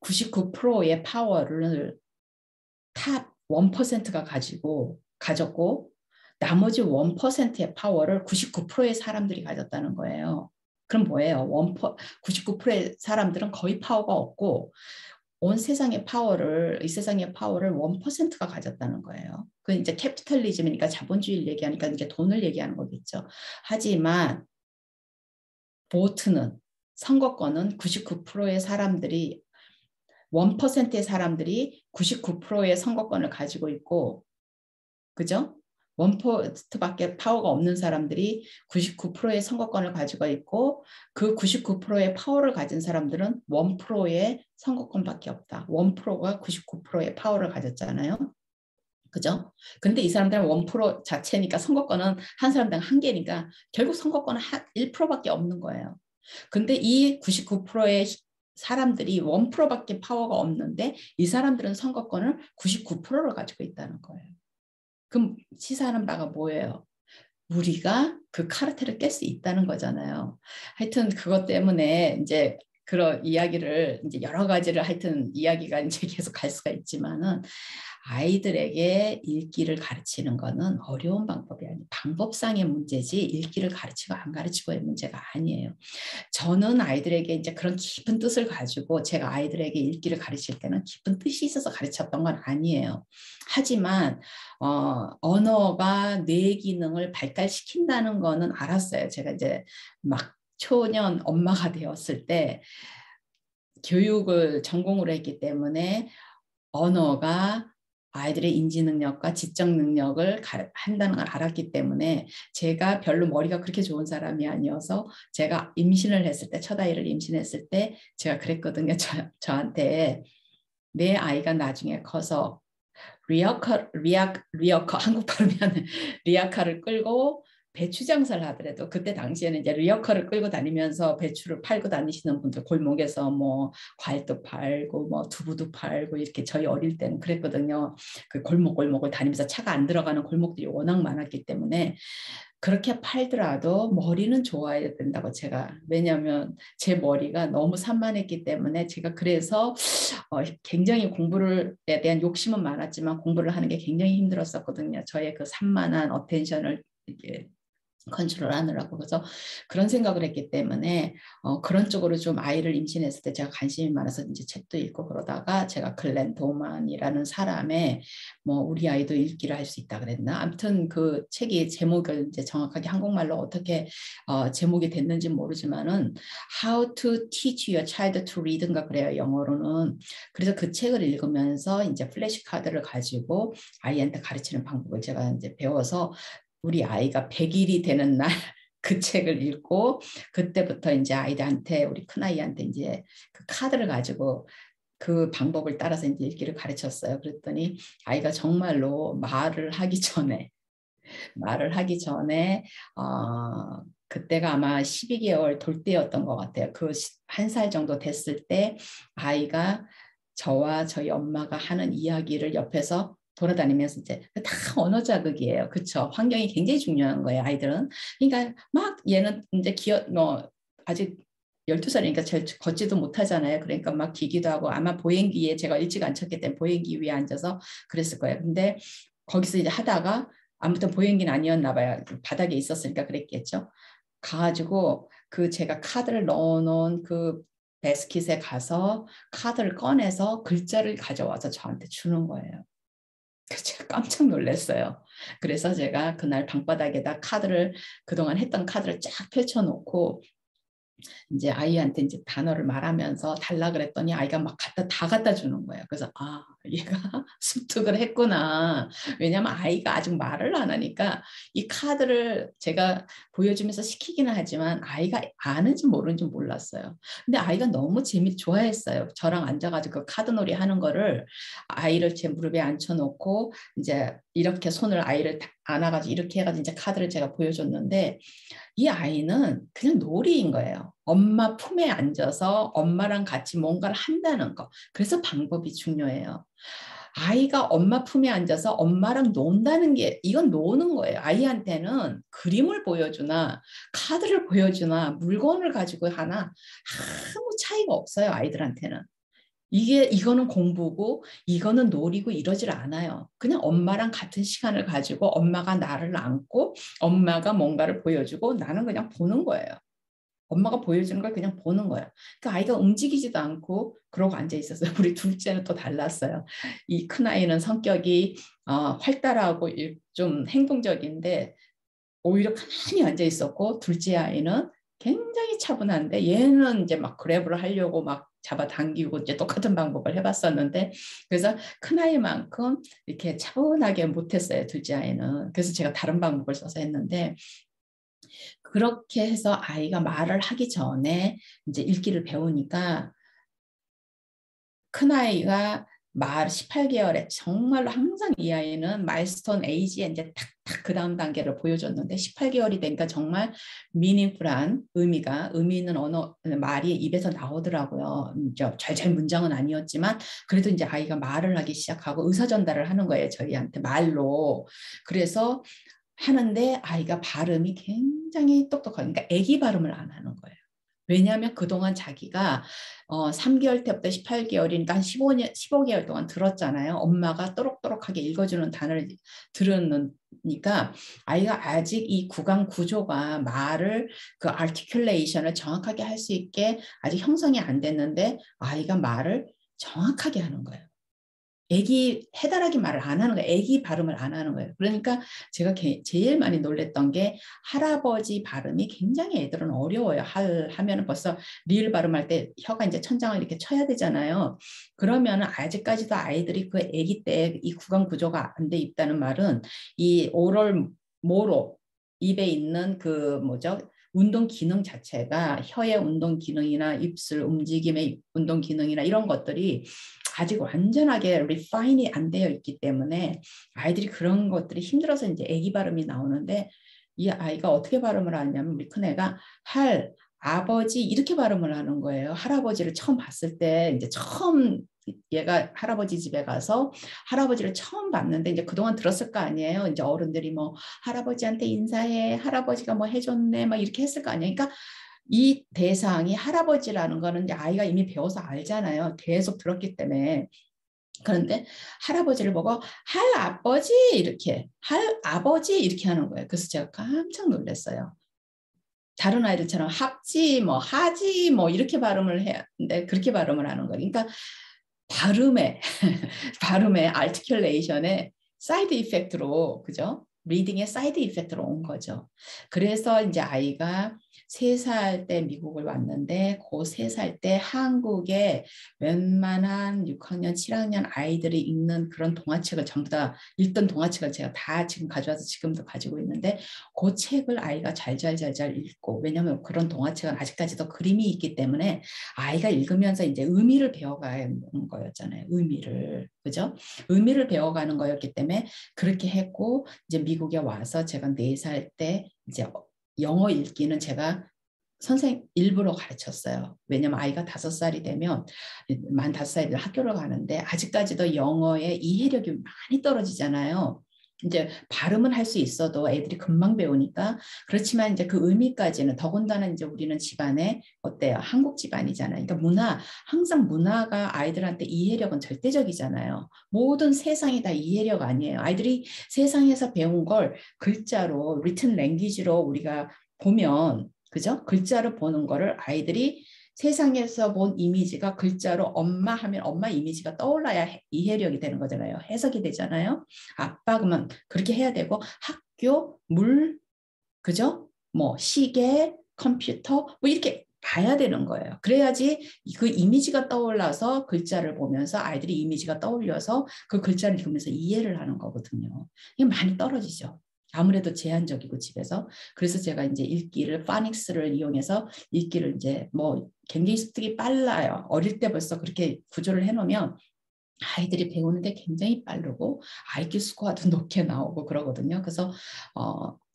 99%의 파워를 탑 1%가 가졌고 나머지 1%의 파워를 99%의 사람들이 가졌다는 거예요. 그럼 뭐예요? 99%의 사람들은 거의 파워가 없고 온 세상의 파워를, 이 세상의 파워를 1%가 가졌다는 거예요. 그 이제 캐피탈리즘이니까 자본주의를 얘기하니까 이제 돈을 얘기하는 거겠죠. 하지만 보트는, 선거권은 99%의 사람들이, 1%의 사람들이 99%의 선거권을 가지고 있고, 그죠? 1%밖에 파워가 없는 사람들이 99%의 선거권을 가지고 있고, 그 99%의 파워를 가진 사람들은 1%의 선거권밖에 없다. 1%가 99%의 파워를 가졌잖아요. 그죠? 근데 이 사람들은 1% 자체니까, 선거권은 한 사람당 한 개니까 결국 선거권은 1%밖에 없는 거예요. 근데 이 99%의 사람들이 1%밖에 파워가 없는데 이 사람들은 선거권을 99%를 가지고 있다는 거예요. 그럼 시사하는 바가 뭐예요? 우리가 그 카르텔을 깰 수 있다는 거잖아요. 하여튼 그것 때문에 이제 그런 이야기를 이제 여러 가지를 하여튼 이야기가 이제 계속 갈 수가 있지만은, 아이들에게 읽기를 가르치는 거는 어려운 방법이 아니에요. 방법상의 문제지 읽기를 가르치고 안 가르치고의 문제가 아니에요. 저는 아이들에게 이제 그런 깊은 뜻을 가지고 제가 아이들에게 읽기를 가르칠 때는 깊은 뜻이 있어서 가르쳤던 건 아니에요. 하지만 언어가 뇌 기능을 발달시킨다는 거는 알았어요. 제가 이제 막 초년 엄마가 되었을 때 교육을 전공으로 했기 때문에 언어가 아이들의 인지 능력과 지적 능력을 한다는 걸 알았기 때문에, 제가 별로 머리가 그렇게 좋은 사람이 아니어서 제가 임신을 했을 때, 첫 아이를 임신했을 때 제가 그랬거든요. 저한테 내 아이가 나중에 커서 리어카 한국 발음하면 리아카를 끌고 배추 장사를 하더라도, 그때 당시에는 이제 리어카를 끌고 다니면서 배추를 팔고 다니시는 분들, 골목에서 뭐 과일도 팔고 뭐 두부도 팔고 이렇게, 저희 어릴 때는 그랬거든요. 그 골목골목을 다니면서 차가 안 들어가는 골목들이 워낙 많았기 때문에 그렇게 팔더라도 머리는 좋아야 된다고, 제가, 왜냐하면 제 머리가 너무 산만했기 때문에, 제가 그래서 굉장히 공부에 대한 욕심은 많았지만 공부를 하는 게 굉장히 힘들었었거든요. 저의 그 산만한 어텐션을 이게 컨트롤하느라고. 그래서 그런 생각을 했기 때문에 그런 쪽으로 좀, 아이를 임신했을 때 제가 관심이 많아서 이제 책도 읽고 그러다가, 제가 글렌 도만이라는 사람의 뭐 우리 아이도 읽기를 할 수 있다 그랬나, 아무튼 그 책이 제목을 이제 정확하게 한국말로 어떻게 제목이 됐는지 모르지만은 How to Teach Your Child to Read인가 그래요, 영어로는. 그래서 그 책을 읽으면서 이제 플래시 카드를 가지고 아이한테 가르치는 방법을 제가 이제 배워서, 우리 아이가 100일이 되는 날 그 책을 읽고, 그때부터 이제 아이들한테, 우리 큰아이한테 이제 그 카드를 가지고 그 방법을 따라서 이제 읽기를 가르쳤어요. 그랬더니 아이가 정말로 말을 하기 전에 그때가 아마 12개월 돌 때였던 것 같아요. 그 1살 정도 됐을 때 아이가 저와 저희 엄마가 하는 이야기를 옆에서 돌아다니면서, 이제 다 언어 자극이에요. 그렇죠? 환경이 굉장히 중요한 거예요, 아이들은. 그러니까 막 얘는 이제 아직 12살이니까 잘 걷지도 못하잖아요. 그러니까 막 기기도 하고, 아마 보행기에, 제가 일찍 안 쳤기 때문에 보행기 위에 앉아서 그랬을 거예요. 근데 거기서 이제 하다가, 아무튼 보행기는 아니었나 봐요. 바닥에 있었으니까 그랬겠죠. 가가지고 그 제가 카드를 넣어놓은 그 베스킷에 가서 카드를 꺼내서 글자를 가져와서 저한테 주는 거예요. 제가 깜짝 놀랐어요. 그래서 제가 그날 방바닥에다 그동안 했던 카드를 쫙 펼쳐놓고 이제 아이한테 이제 단어를 말하면서 달라 그랬더니 아이가 막 다 갖다 주는 거예요. 그래서 얘가 습득을 했구나. 왜냐하면 아이가 아직 말을 안 하니까 이 카드를 제가 보여주면서 시키기는 하지만 아이가 아는지 모르는지 몰랐어요. 근데 아이가 너무 좋아했어요. 저랑 앉아가지고 그 카드놀이 하는 거를, 아이를 제 무릎에 앉혀놓고 이제 이렇게 손을 아이를 안아가지고 이렇게 해가지고 이제 카드를 제가 보여줬는데, 이 아이는 그냥 놀이인 거예요. 엄마 품에 앉아서 엄마랑 같이 뭔가를 한다는 거. 그래서 방법이 중요해요. 아이가 엄마 품에 앉아서 엄마랑 논다는 게, 이건 노는 거예요. 아이한테는 그림을 보여주나 카드를 보여주나 물건을 가지고 하나 아무 차이가 없어요, 아이들한테는. 이거는 공부고 이거는 놀이고 이러질 않아요. 그냥 엄마랑 같은 시간을 가지고 엄마가 나를 안고 엄마가 뭔가를 보여주고 나는 그냥 보는 거예요. 엄마가 보여주는 걸 그냥 보는 거예요. 그러니까 아이가 움직이지도 않고 그러고 앉아 있었어요. 우리 둘째는 또 달랐어요. 이 큰아이는 성격이 활달하고 좀 행동적인데 오히려 가만히 앉아 있었고 둘째 아이는 굉장히 차분한데 얘는 이제 막 그랩을 하려고 막 잡아당기고 이제 똑같은 방법을 해봤었는데 그래서 큰아이만큼 이렇게 차분하게 못했어요. 둘째 아이는. 그래서 제가 다른 방법을 써서 했는데 그렇게 해서 아이가 말을 하기 전에 이제 읽기를 배우니까 큰아이가 말 18개월에 정말로 항상 이 아이는 마일스톤 에이지에 이제 탁탁 그 다음 단계를 보여줬는데 18개월이 되니까 정말 미닝풀한 의미 있는 언어 말이 입에서 나오더라고요. 잘 문장은 아니었지만 그래도 이제 아이가 말을 하기 시작하고 의사 전달을 하는 거예요. 저희한테 말로. 그래서 하는데 아이가 발음이 굉장히 똑똑하니까 그러니까 아기 발음을 안 하는 거예요. 왜냐하면 그동안 자기가 3개월 때부터 18개월이니까 한 15개월 동안 들었잖아요. 엄마가 또록또록하게 읽어주는 단어를 들으니까 아이가 아직 이 구강 구조가 말을 그 articulation을 정확하게 할 수 있게 아직 형성이 안 됐는데 아이가 말을 정확하게 하는 거예요. 애기 해달하게 말을 안 하는 거예요. 애기 발음을 안 하는 거예요. 그러니까 제가 제일 많이 놀랬던 게 할아버지 발음이 굉장히 애들은 어려워요. 하면은 벌써 리을 발음할 때 혀가 이제 천장을 이렇게 쳐야 되잖아요. 그러면은 아직까지도 아이들이 그 애기 때 이 구강 구조가 안 돼 있다는 말은 이 오럴 모로 입에 있는 그 뭐죠? 운동 기능 자체가 혀의 운동 기능이나 입술 움직임의 운동 기능이나 이런 것들이 아직 완전하게 리파인이 안 되어 있기 때문에 아이들이 그런 것들이 힘들어서 이제 애기 발음이 나오는데 이 아이가 어떻게 발음을 하냐면 우리 큰애가 아버지 이렇게 발음을 하는 거예요. 할아버지를 처음 봤을 때 이제 처음 얘가 할아버지 집에 가서 할아버지를 처음 봤는데 이제 그동안 들었을 거 아니에요. 이제 어른들이 뭐 할아버지한테 인사해, 할아버지가 뭐 해줬네, 막 이렇게 했을 거 아니에요. 그러니까 이 대상이 할아버지라는 거는 이제 아이가 이미 배워서 알잖아요. 계속 들었기 때문에. 그런데 할아버지를 보고 할아버지 이렇게 할아버지 이렇게 하는 거예요. 그래서 제가 깜짝 놀랐어요. 다른 아이들처럼 합지 뭐 하지 뭐 이렇게 발음을 해야 하는데 그렇게 발음을 하는 거예요. 그러니까 발음의 발음의 articulation의 사이드 이펙트로 그죠? 리딩의 사이드 이펙트로 온 거죠. 그래서 이제 아이가 3살 때 미국을 왔는데 그 3살 때 한국에 웬만한 6학년, 7학년 아이들이 읽는 그런 동화책을 전부 다 읽던 동화책을 제가 다 지금 가져와서 지금도 가지고 있는데 그 책을 아이가 잘 읽고 왜냐하면 그런 동화책은 아직까지도 그림이 있기 때문에 아이가 읽으면서 이제 의미를 배워가는 거였잖아요. 의미를. 그죠? 의미를 배워가는 거였기 때문에 그렇게 했고 이제 미국에 와서 제가 4살 때 이제 영어 읽기는 제가 선생 일부러 가르쳤어요. 왜냐면 아이가 5살이 되면 만 5살이 되면 학교를 가는데 아직까지도 영어의 이해력이 많이 떨어지잖아요. 이제 발음은 할 수 있어도 애들이 금방 배우니까 그렇지만 이제 그 의미까지는 더군다나 이제 우리는 집안에 어때요? 한국 집안이잖아요. 그러니까 항상 문화가 아이들한테 이해력은 절대적이잖아요. 모든 세상이 다 이해력 아니에요. 아이들이 세상에서 배운 걸 글자로 written language로 우리가 보면 그죠? 글자로 보는 거를 아이들이 세상에서 본 이미지가 글자로 엄마 하면 엄마 이미지가 떠올라야 이해력이 되는 거잖아요. 해석이 되잖아요. 아빠 그러면 그렇게 해야 되고 학교, 물, 그죠? 뭐 시계, 컴퓨터 뭐 이렇게 봐야 되는 거예요. 그래야지 그 이미지가 떠올라서 글자를 보면서 아이들이 이미지가 떠올려서 그 글자를 읽으면서 이해를 하는 거거든요. 이게 많이 떨어지죠. 아무래도 제한적이고 집에서 그래서 제가 이제 읽기를 파닉스를 이용해서 읽기를 이제 뭐 굉장히 습득이 빨라요. 어릴 때 벌써 그렇게 구조를 해놓으면 아이들이 배우는데 굉장히 빠르고 IQ 스코어도 높게 나오고 그러거든요. 그래서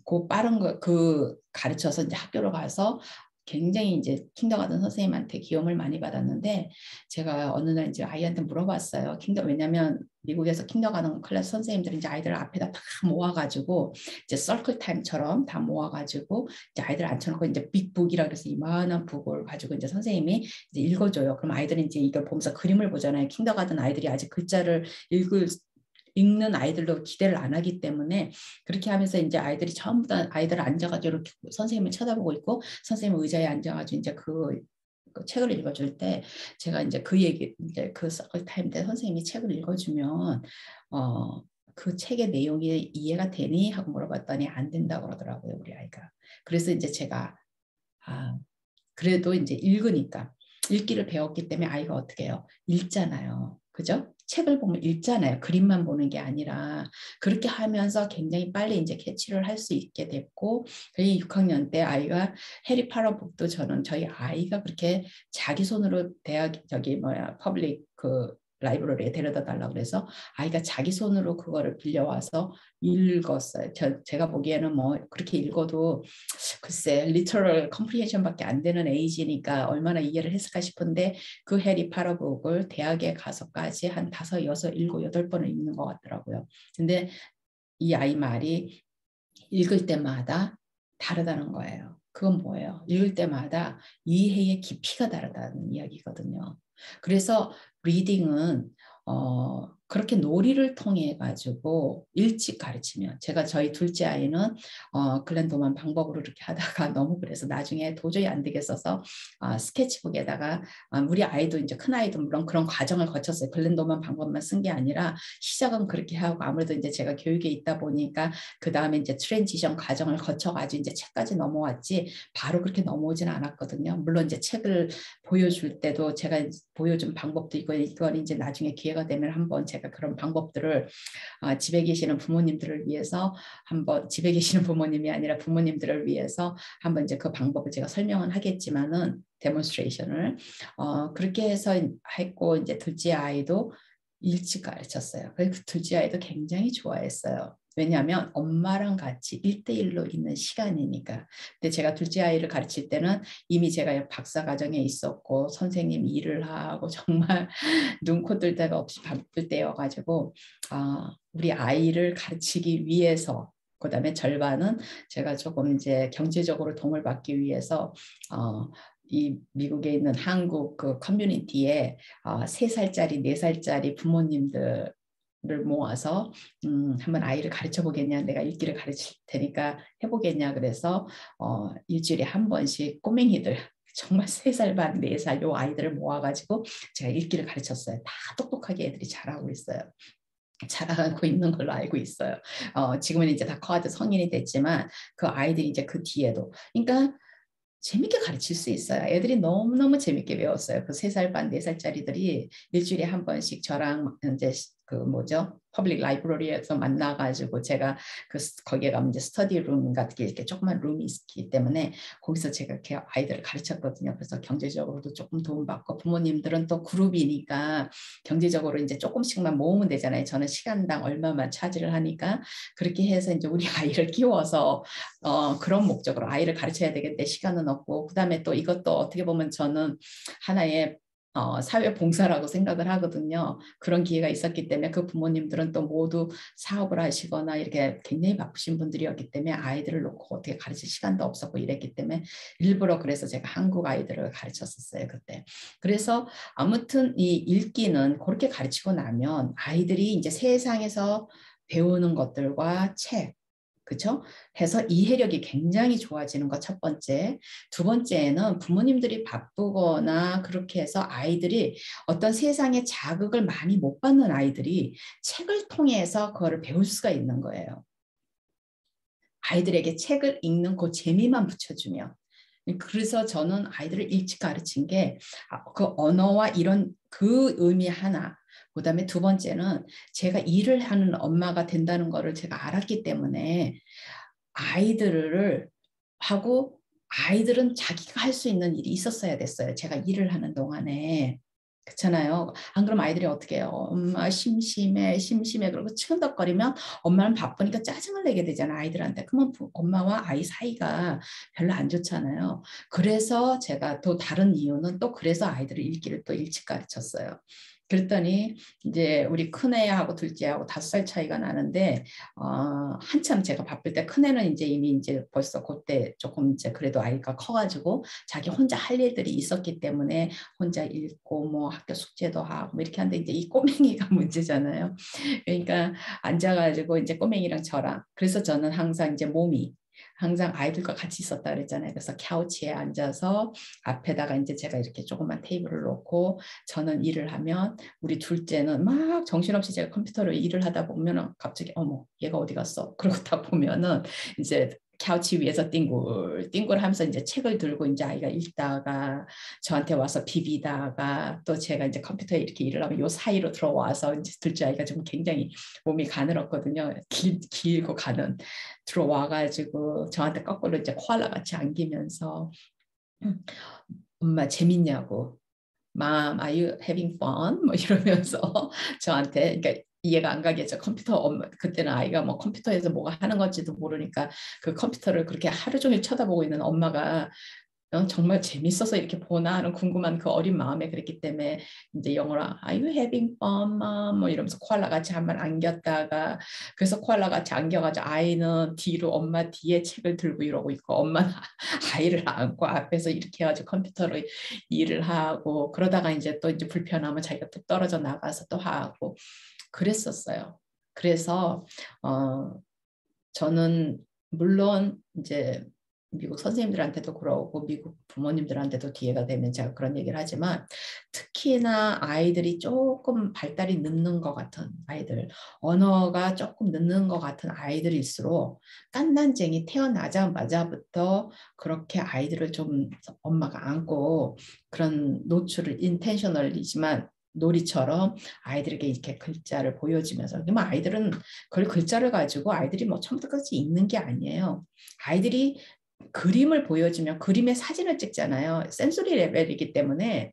그 빠른 거 그 가르쳐서 이제 학교로 가서 굉장히 이제 킨더가든 선생님한테 기염을 많이 받았는데 제가 어느 날 이제 아이한테 물어봤어요. 왜냐면 미국에서 킨더가든 클래스 선생님들이 이제 아이들 앞에다 다 모아가지고 이제 서클 타임처럼 다 모아가지고 이제 아이들 앉혀놓고 이제 빅북이라 그래서 이만한 북을 가지고 이제 선생님이 이제 읽어줘요. 그럼 아이들이 이제 이걸 보면서 그림을 보잖아요. 킨더가든 아이들이 아직 글자를 읽는 아이들도 기대를 안 하기 때문에 그렇게 하면서 이제 아이들이 전부 다 아이들 앉아가지고 이렇게 선생님을 쳐다보고 있고 선생님 의자에 앉아가지고 이제 그 책을 읽어줄 때 제가 이제 그 얘기 이제 그 서클 타임 때 선생님이 책을 읽어주면 그 책의 내용이 이해가 되니 하고 물어봤더니 안 된다고 그러더라고요 우리 아이가. 그래서 이제 제가 그래도 이제 읽으니까 읽기를 배웠기 때문에 아이가 어떻게 해요? 읽잖아요. 그죠? 책을 보면 읽잖아요. 그림만 보는 게 아니라 그렇게 하면서 굉장히 빨리 이제 캐치를 할 수 있게 됐고 6학년 때 아이가 해리파터 북도 저희 아이가 그렇게 자기 손으로 대학 퍼블릭 라이브러리에 데려다 달라고 그래서 아이가 자기 손으로 그거를 빌려와서 읽었어요. 제가 보기에는 뭐 그렇게 읽어도 글쎄 리터럴 컴프리hension밖에 안 되는 에이지니까 얼마나 이해를 했을까 싶은데 그 해리 파터 북을 대학에 가서까지 한 5, 6, 7, 8번을 읽는 것 같더라고요. 근데 이 아이 말이 읽을 때마다 다르다는 거예요. 그건 뭐예요? 읽을 때마다 이해의 깊이가 다르다는 이야기거든요. 그래서 리딩은 그렇게 놀이를 통해 가지고 일찍 가르치면 제가 저희 둘째 아이는 글렌도만 방법으로 이렇게 하다가 너무 그래서 나중에 도저히 안 되겠어서 스케치북에다가 우리 아이도 이제 큰 아이도 물론 그런 과정을 거쳤어요. 글렌도만 방법만 쓴 게 아니라 시작은 그렇게 하고 아무래도 이제 제가 교육에 있다 보니까 그 다음에 이제 트랜지션 과정을 거쳐가지고 이제 책까지 넘어왔지 바로 그렇게 넘어오지는 않았거든요. 물론 이제 책을 보여줄 때도 제가 보여준 방법도 있고 이건 이제 나중에 기회가 되면 한번 제가 그런 방법들을 집에 계시는 부모님들을 위해서 한번 집에 계시는 부모님이 아니라 부모님들을 위해서 한번 이제 그 방법을 제가 설명은 하겠지만은 데몬스트레이션을 그렇게 해서 했고 이제 둘째 아이도 일찍 가르쳤어요. 그래서 둘째 아이도 굉장히 좋아했어요. 왜냐하면 엄마랑 같이 1대1로 있는 시간이니까. 근데 제가 둘째 아이를 가르칠 때는 이미 제가 박사 과정에 있었고 선생님 일을 하고 정말 눈코 뜰 데가 없이 바쁠 때여가지고 우리 아이를 가르치기 위해서 그다음에 절반은 제가 조금 이제 경제적으로 도움을 받기 위해서 이 미국에 있는 한국 그 커뮤니티에 3살짜리, 4살짜리 부모님들 를 모아서 한번 아이를 가르쳐 보겠냐 내가 읽기를 가르칠 테니까 해보겠냐 그래서 일주일에 한 번씩 꼬맹이들 정말 3살 반, 4살 요 아이들을 모아가지고 제가 읽기를 가르쳤어요. 다 똑똑하게 애들이 잘하고 있어요. 잘하고 있는 걸로 알고 있어요. 지금은 이제 다 커가지고 성인이 됐지만 그 아이들이 이제 그 뒤에도 그러니까 재밌게 가르칠 수 있어요. 애들이 너무너무 재밌게 배웠어요. 그 3살 반, 4살짜리들이 일주일에 한 번씩 저랑 이제 그 뭐죠? 퍼블릭 라이브러리에서 만나가지고 제가 거기에 가면 이제 스터디룸 같은 게 이렇게 조그만 룸이 있기 때문에 거기서 제가 이렇게 아이들을 가르쳤거든요. 그래서 경제적으로도 조금 도움받고 부모님들은 또 그룹이니까 경제적으로 이제 조금씩만 모으면 되잖아요. 저는 시간당 얼마만 차지를 하니까 그렇게 해서 이제 우리 아이를 키워서 그런 목적으로 아이를 가르쳐야 되겠는데 시간은 없고 그다음에 또 이것도 어떻게 보면 저는 하나의 사회 봉사라고 생각을 하거든요. 그런 기회가 있었기 때문에 그 부모님들은 또 모두 사업을 하시거나 이렇게 굉장히 바쁘신 분들이었기 때문에 아이들을 놓고 어떻게 가르칠 시간도 없었고 이랬기 때문에 일부러 그래서 제가 한국 아이들을 가르쳤었어요 그때. 그래서 아무튼 이 읽기는 그렇게 가르치고 나면 아이들이 이제 세상에서 배우는 것들과 책 그렇죠? 해서 이해력이 굉장히 좋아지는 것 첫 번째. 두 번째는 부모님들이 바쁘거나 그렇게 해서 아이들이 어떤 세상의 자극을 많이 못 받는 아이들이 책을 통해서 그거를 배울 수가 있는 거예요. 아이들에게 책을 읽는 그 재미만 붙여주면. 그래서 저는 아이들을 일찍 가르친 게 그 언어와 이런 그 의미 하나 그다음에 두 번째는 제가 일을 하는 엄마가 된다는 거를 제가 알았기 때문에 아이들을 하고 아이들은 자기가 할 수 있는 일이 있었어야 됐어요. 제가 일을 하는 동안에. 그렇잖아요. 안 그러면 아이들이 어떻게 해요? 엄마 심심해, 심심해. 그러고 치근덕거리면 엄마는 바쁘니까 짜증을 내게 되잖아, 아이들한테. 그러면 엄마와 아이 사이가 별로 안 좋잖아요. 그래서 제가 또 다른 이유는 또 그래서 아이들을 읽기를 또 일찍 가르쳤어요. 그랬더니 이제 우리 큰애하고 둘째하고 5살 차이가 나는데 한참 제가 바쁠 때 큰애는 이제 이미 이제 벌써 그때 조금 이제 그래도 아이가 커가지고 자기 혼자 할 일들이 있었기 때문에 혼자 읽고 뭐 학교 숙제도 하고 뭐 이렇게 하는데 이제 이 꼬맹이가 문제잖아요. 그러니까 앉아가지고 이제 꼬맹이랑 저랑 그래서 저는 항상 이제 몸이 항상 아이들과 같이 있었다 그랬잖아요. 그래서 카우치에 앉아서 앞에다가 이제 제가 이렇게 조그만 테이블을 놓고 저는 일을 하면 우리 둘째는 막 정신없이 제가 컴퓨터로 일을 하다 보면은 갑자기 어머 얘가 어디 갔어? 그러고 딱 보면은 이제 카우치 위에서 띵굴 하면서 이제 책을 들고 이제 아이가 읽다가 저한테 와서 비비다가 또 제가 이제 컴퓨터에 이렇게 일을 하면 요 사이로 들어와서 이제 둘째 아이가 좀 굉장히 몸이 가늘었거든요. 길고 가는 들어와가지고 저한테 거꾸로 이제 코알라 같이 안기면서 엄마 재밌냐고 Mom, are you having fun? 뭐 이러면서 저한테 그러니까 이해가 안 가겠죠. 컴퓨터 그때는 아이가 뭐 컴퓨터에서 뭐가 하는 건지도 모르니까 그 컴퓨터를 그렇게 하루 종일 쳐다보고 있는 엄마가 정말 재밌어서 이렇게 보나 하는 궁금한 그 어린 마음에 그랬기 때문에 이제 영어로 Are you having fun, mom? 뭐 이러면서 코알라 같이 한번 안겼다가 그래서 코알라 같이 안겨가지고 아이는 뒤로 엄마 뒤에 책을 들고 이러고 있고 엄마는 아이를 안고 앞에서 이렇게 해가지고 컴퓨터로 일을 하고 그러다가 이제 또 이제 불편하면 자기가 또 떨어져 나가서 또 하고 그랬었어요. 그래서 저는 물론 이제 미국 선생님들한테도 그러고 미국 부모님들한테도 기회가 되면 제가 그런 얘기를 하지만 특히나 아이들이 조금 발달이 늦는 것 같은 아이들, 언어가 조금 늦는 것 같은 아이들일수록 깐난쟁이 태어나자마자부터 그렇게 아이들을 좀 엄마가 안고 그런 노출을 인텐셔널이지만 놀이처럼 아이들에게 이렇게 글자를 보여주면서 그러면 아이들은 그걸 글자를 가지고 아이들이 뭐 처음부터까지 읽는 게 아니에요. 아이들이 그림을 보여주면 그림의 사진을 찍잖아요. 센소리 레벨이기 때문에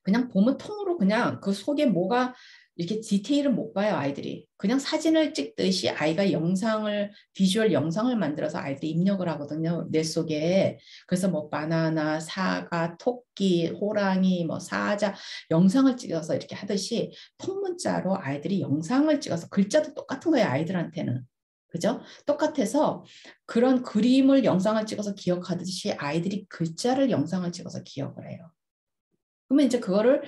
그냥 보면 통으로 그냥 그 속에 뭐가 이렇게 디테일을 못 봐요, 아이들이. 그냥 사진을 찍듯이 아이가 영상을, 비주얼 영상을 만들어서 아이들이 입력을 하거든요, 뇌 속에. 그래서 뭐 바나나, 사과, 토끼, 호랑이, 뭐 사자, 영상을 찍어서 이렇게 하듯이 통문자로 아이들이 영상을 찍어서 글자도 똑같은 거예요, 아이들한테는. 그죠? 똑같아서 그런 그림을 영상을 찍어서 기억하듯이 아이들이 글자를 영상을 찍어서 기억을 해요. 그러면 이제 그거를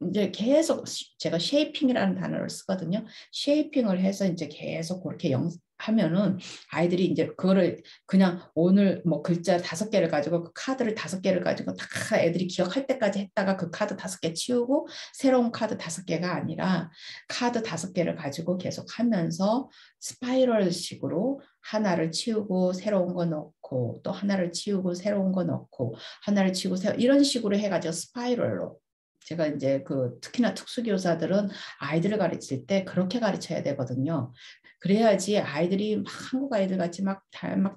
이제 계속 제가 쉐이핑이라는 단어를 쓰거든요. 쉐이핑을 해서 이제 계속 그렇게 하면은 아이들이 이제 그거를 그냥 오늘 뭐 글자 5개를 가지고 그 카드를 5개를 가지고 다 애들이 기억할 때까지 했다가 그 카드 5개 치우고 새로운 카드 5개가 아니라 카드 5개를 가지고 계속 하면서 스파이럴 식으로 하나를 치우고 새로운 거 넣고 또 하나를 치우고 새로운 거 넣고 하나를 치우고 이런 식으로 해가지고 스파이럴로 제가 이제 그 특히나 특수교사들은 아이들을 가르칠 때 그렇게 가르쳐야 되거든요. 그래야지 아이들이 막 한국 아이들 같이 막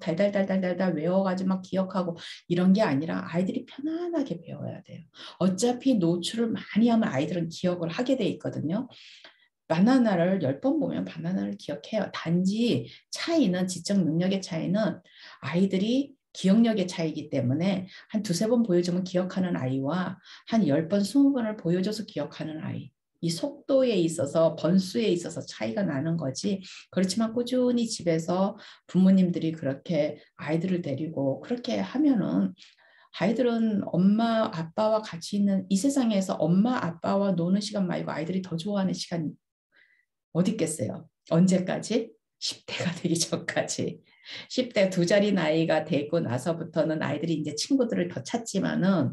달달달달달달 외워가지고 막 기억하고 이런 게 아니라 아이들이 편안하게 배워야 돼요. 어차피 노출을 많이 하면 아이들은 기억을 하게 돼 있거든요. 바나나를 10번 보면 바나나를 기억해요. 단지 차이는 지적 능력의 차이는 아이들이 기억력의 차이이기 때문에 한 2-3번 보여주면 기억하는 아이와 한 10번, 20번을 보여줘서 기억하는 아이. 이 속도에 있어서 번수에 있어서 차이가 나는 거지. 그렇지만 꾸준히 집에서 부모님들이 그렇게 아이들을 데리고 그렇게 하면은 아이들은 엄마 아빠와 같이 있는 이 세상에서 엄마 아빠와 노는 시간 말고 아이들이 더 좋아하는 시간이 어디 있겠어요? 언제까지? 10대가 되기 전까지. 10대 2자리 나이가 되고 나서부터는 아이들이 이제 친구들을 더 찾지만은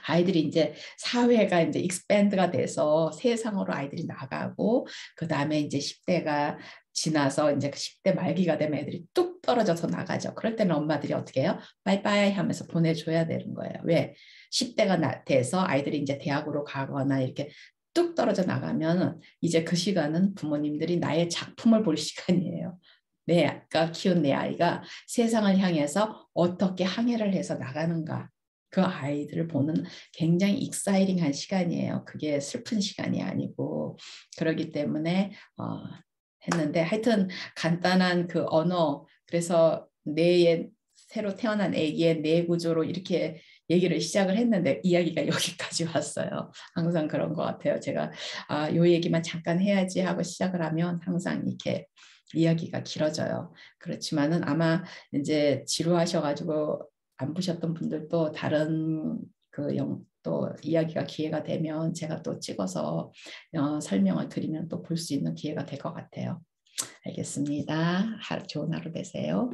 아이들이 이제 사회가 이제 익스밴드가 돼서 세상으로 아이들이 나가고 그 다음에 이제 10대가 지나서 이제 10대 말기가 되면 애들이 뚝 떨어져서 나가죠. 그럴 때는 엄마들이 어떻게 해요? 바이바이 하면서 보내줘야 되는 거예요. 왜? 10대가 돼서 아이들이 이제 대학으로 가거나 이렇게 뚝 떨어져 나가면 이제 그 시간은 부모님들이 나의 작품을 볼 시간이에요. 내가 키운 내 아이가 세상을 향해서 어떻게 항해를 해서 나가는가. 그 아이들을 보는 굉장히 익사이팅한 시간이에요. 그게 슬픈 시간이 아니고 그러기 때문에 했는데 하여튼 간단한 그 언어 그래서 뇌의 새로 태어난 아기의 뇌 구조로 이렇게 얘기를 시작을 했는데 이야기가 여기까지 왔어요. 항상 그런 것 같아요. 제가 요 얘기만 잠깐 해야지 하고 시작을 하면 항상 이렇게 이야기가 길어져요. 그렇지만은 아마 이제 지루하셔가지고 안 보셨던 분들도 다른 또 이야기가 기회가 되면 제가 또 찍어서 설명을 드리면 또 볼 수 있는 기회가 될 것 같아요. 알겠습니다. 좋은 하루 되세요.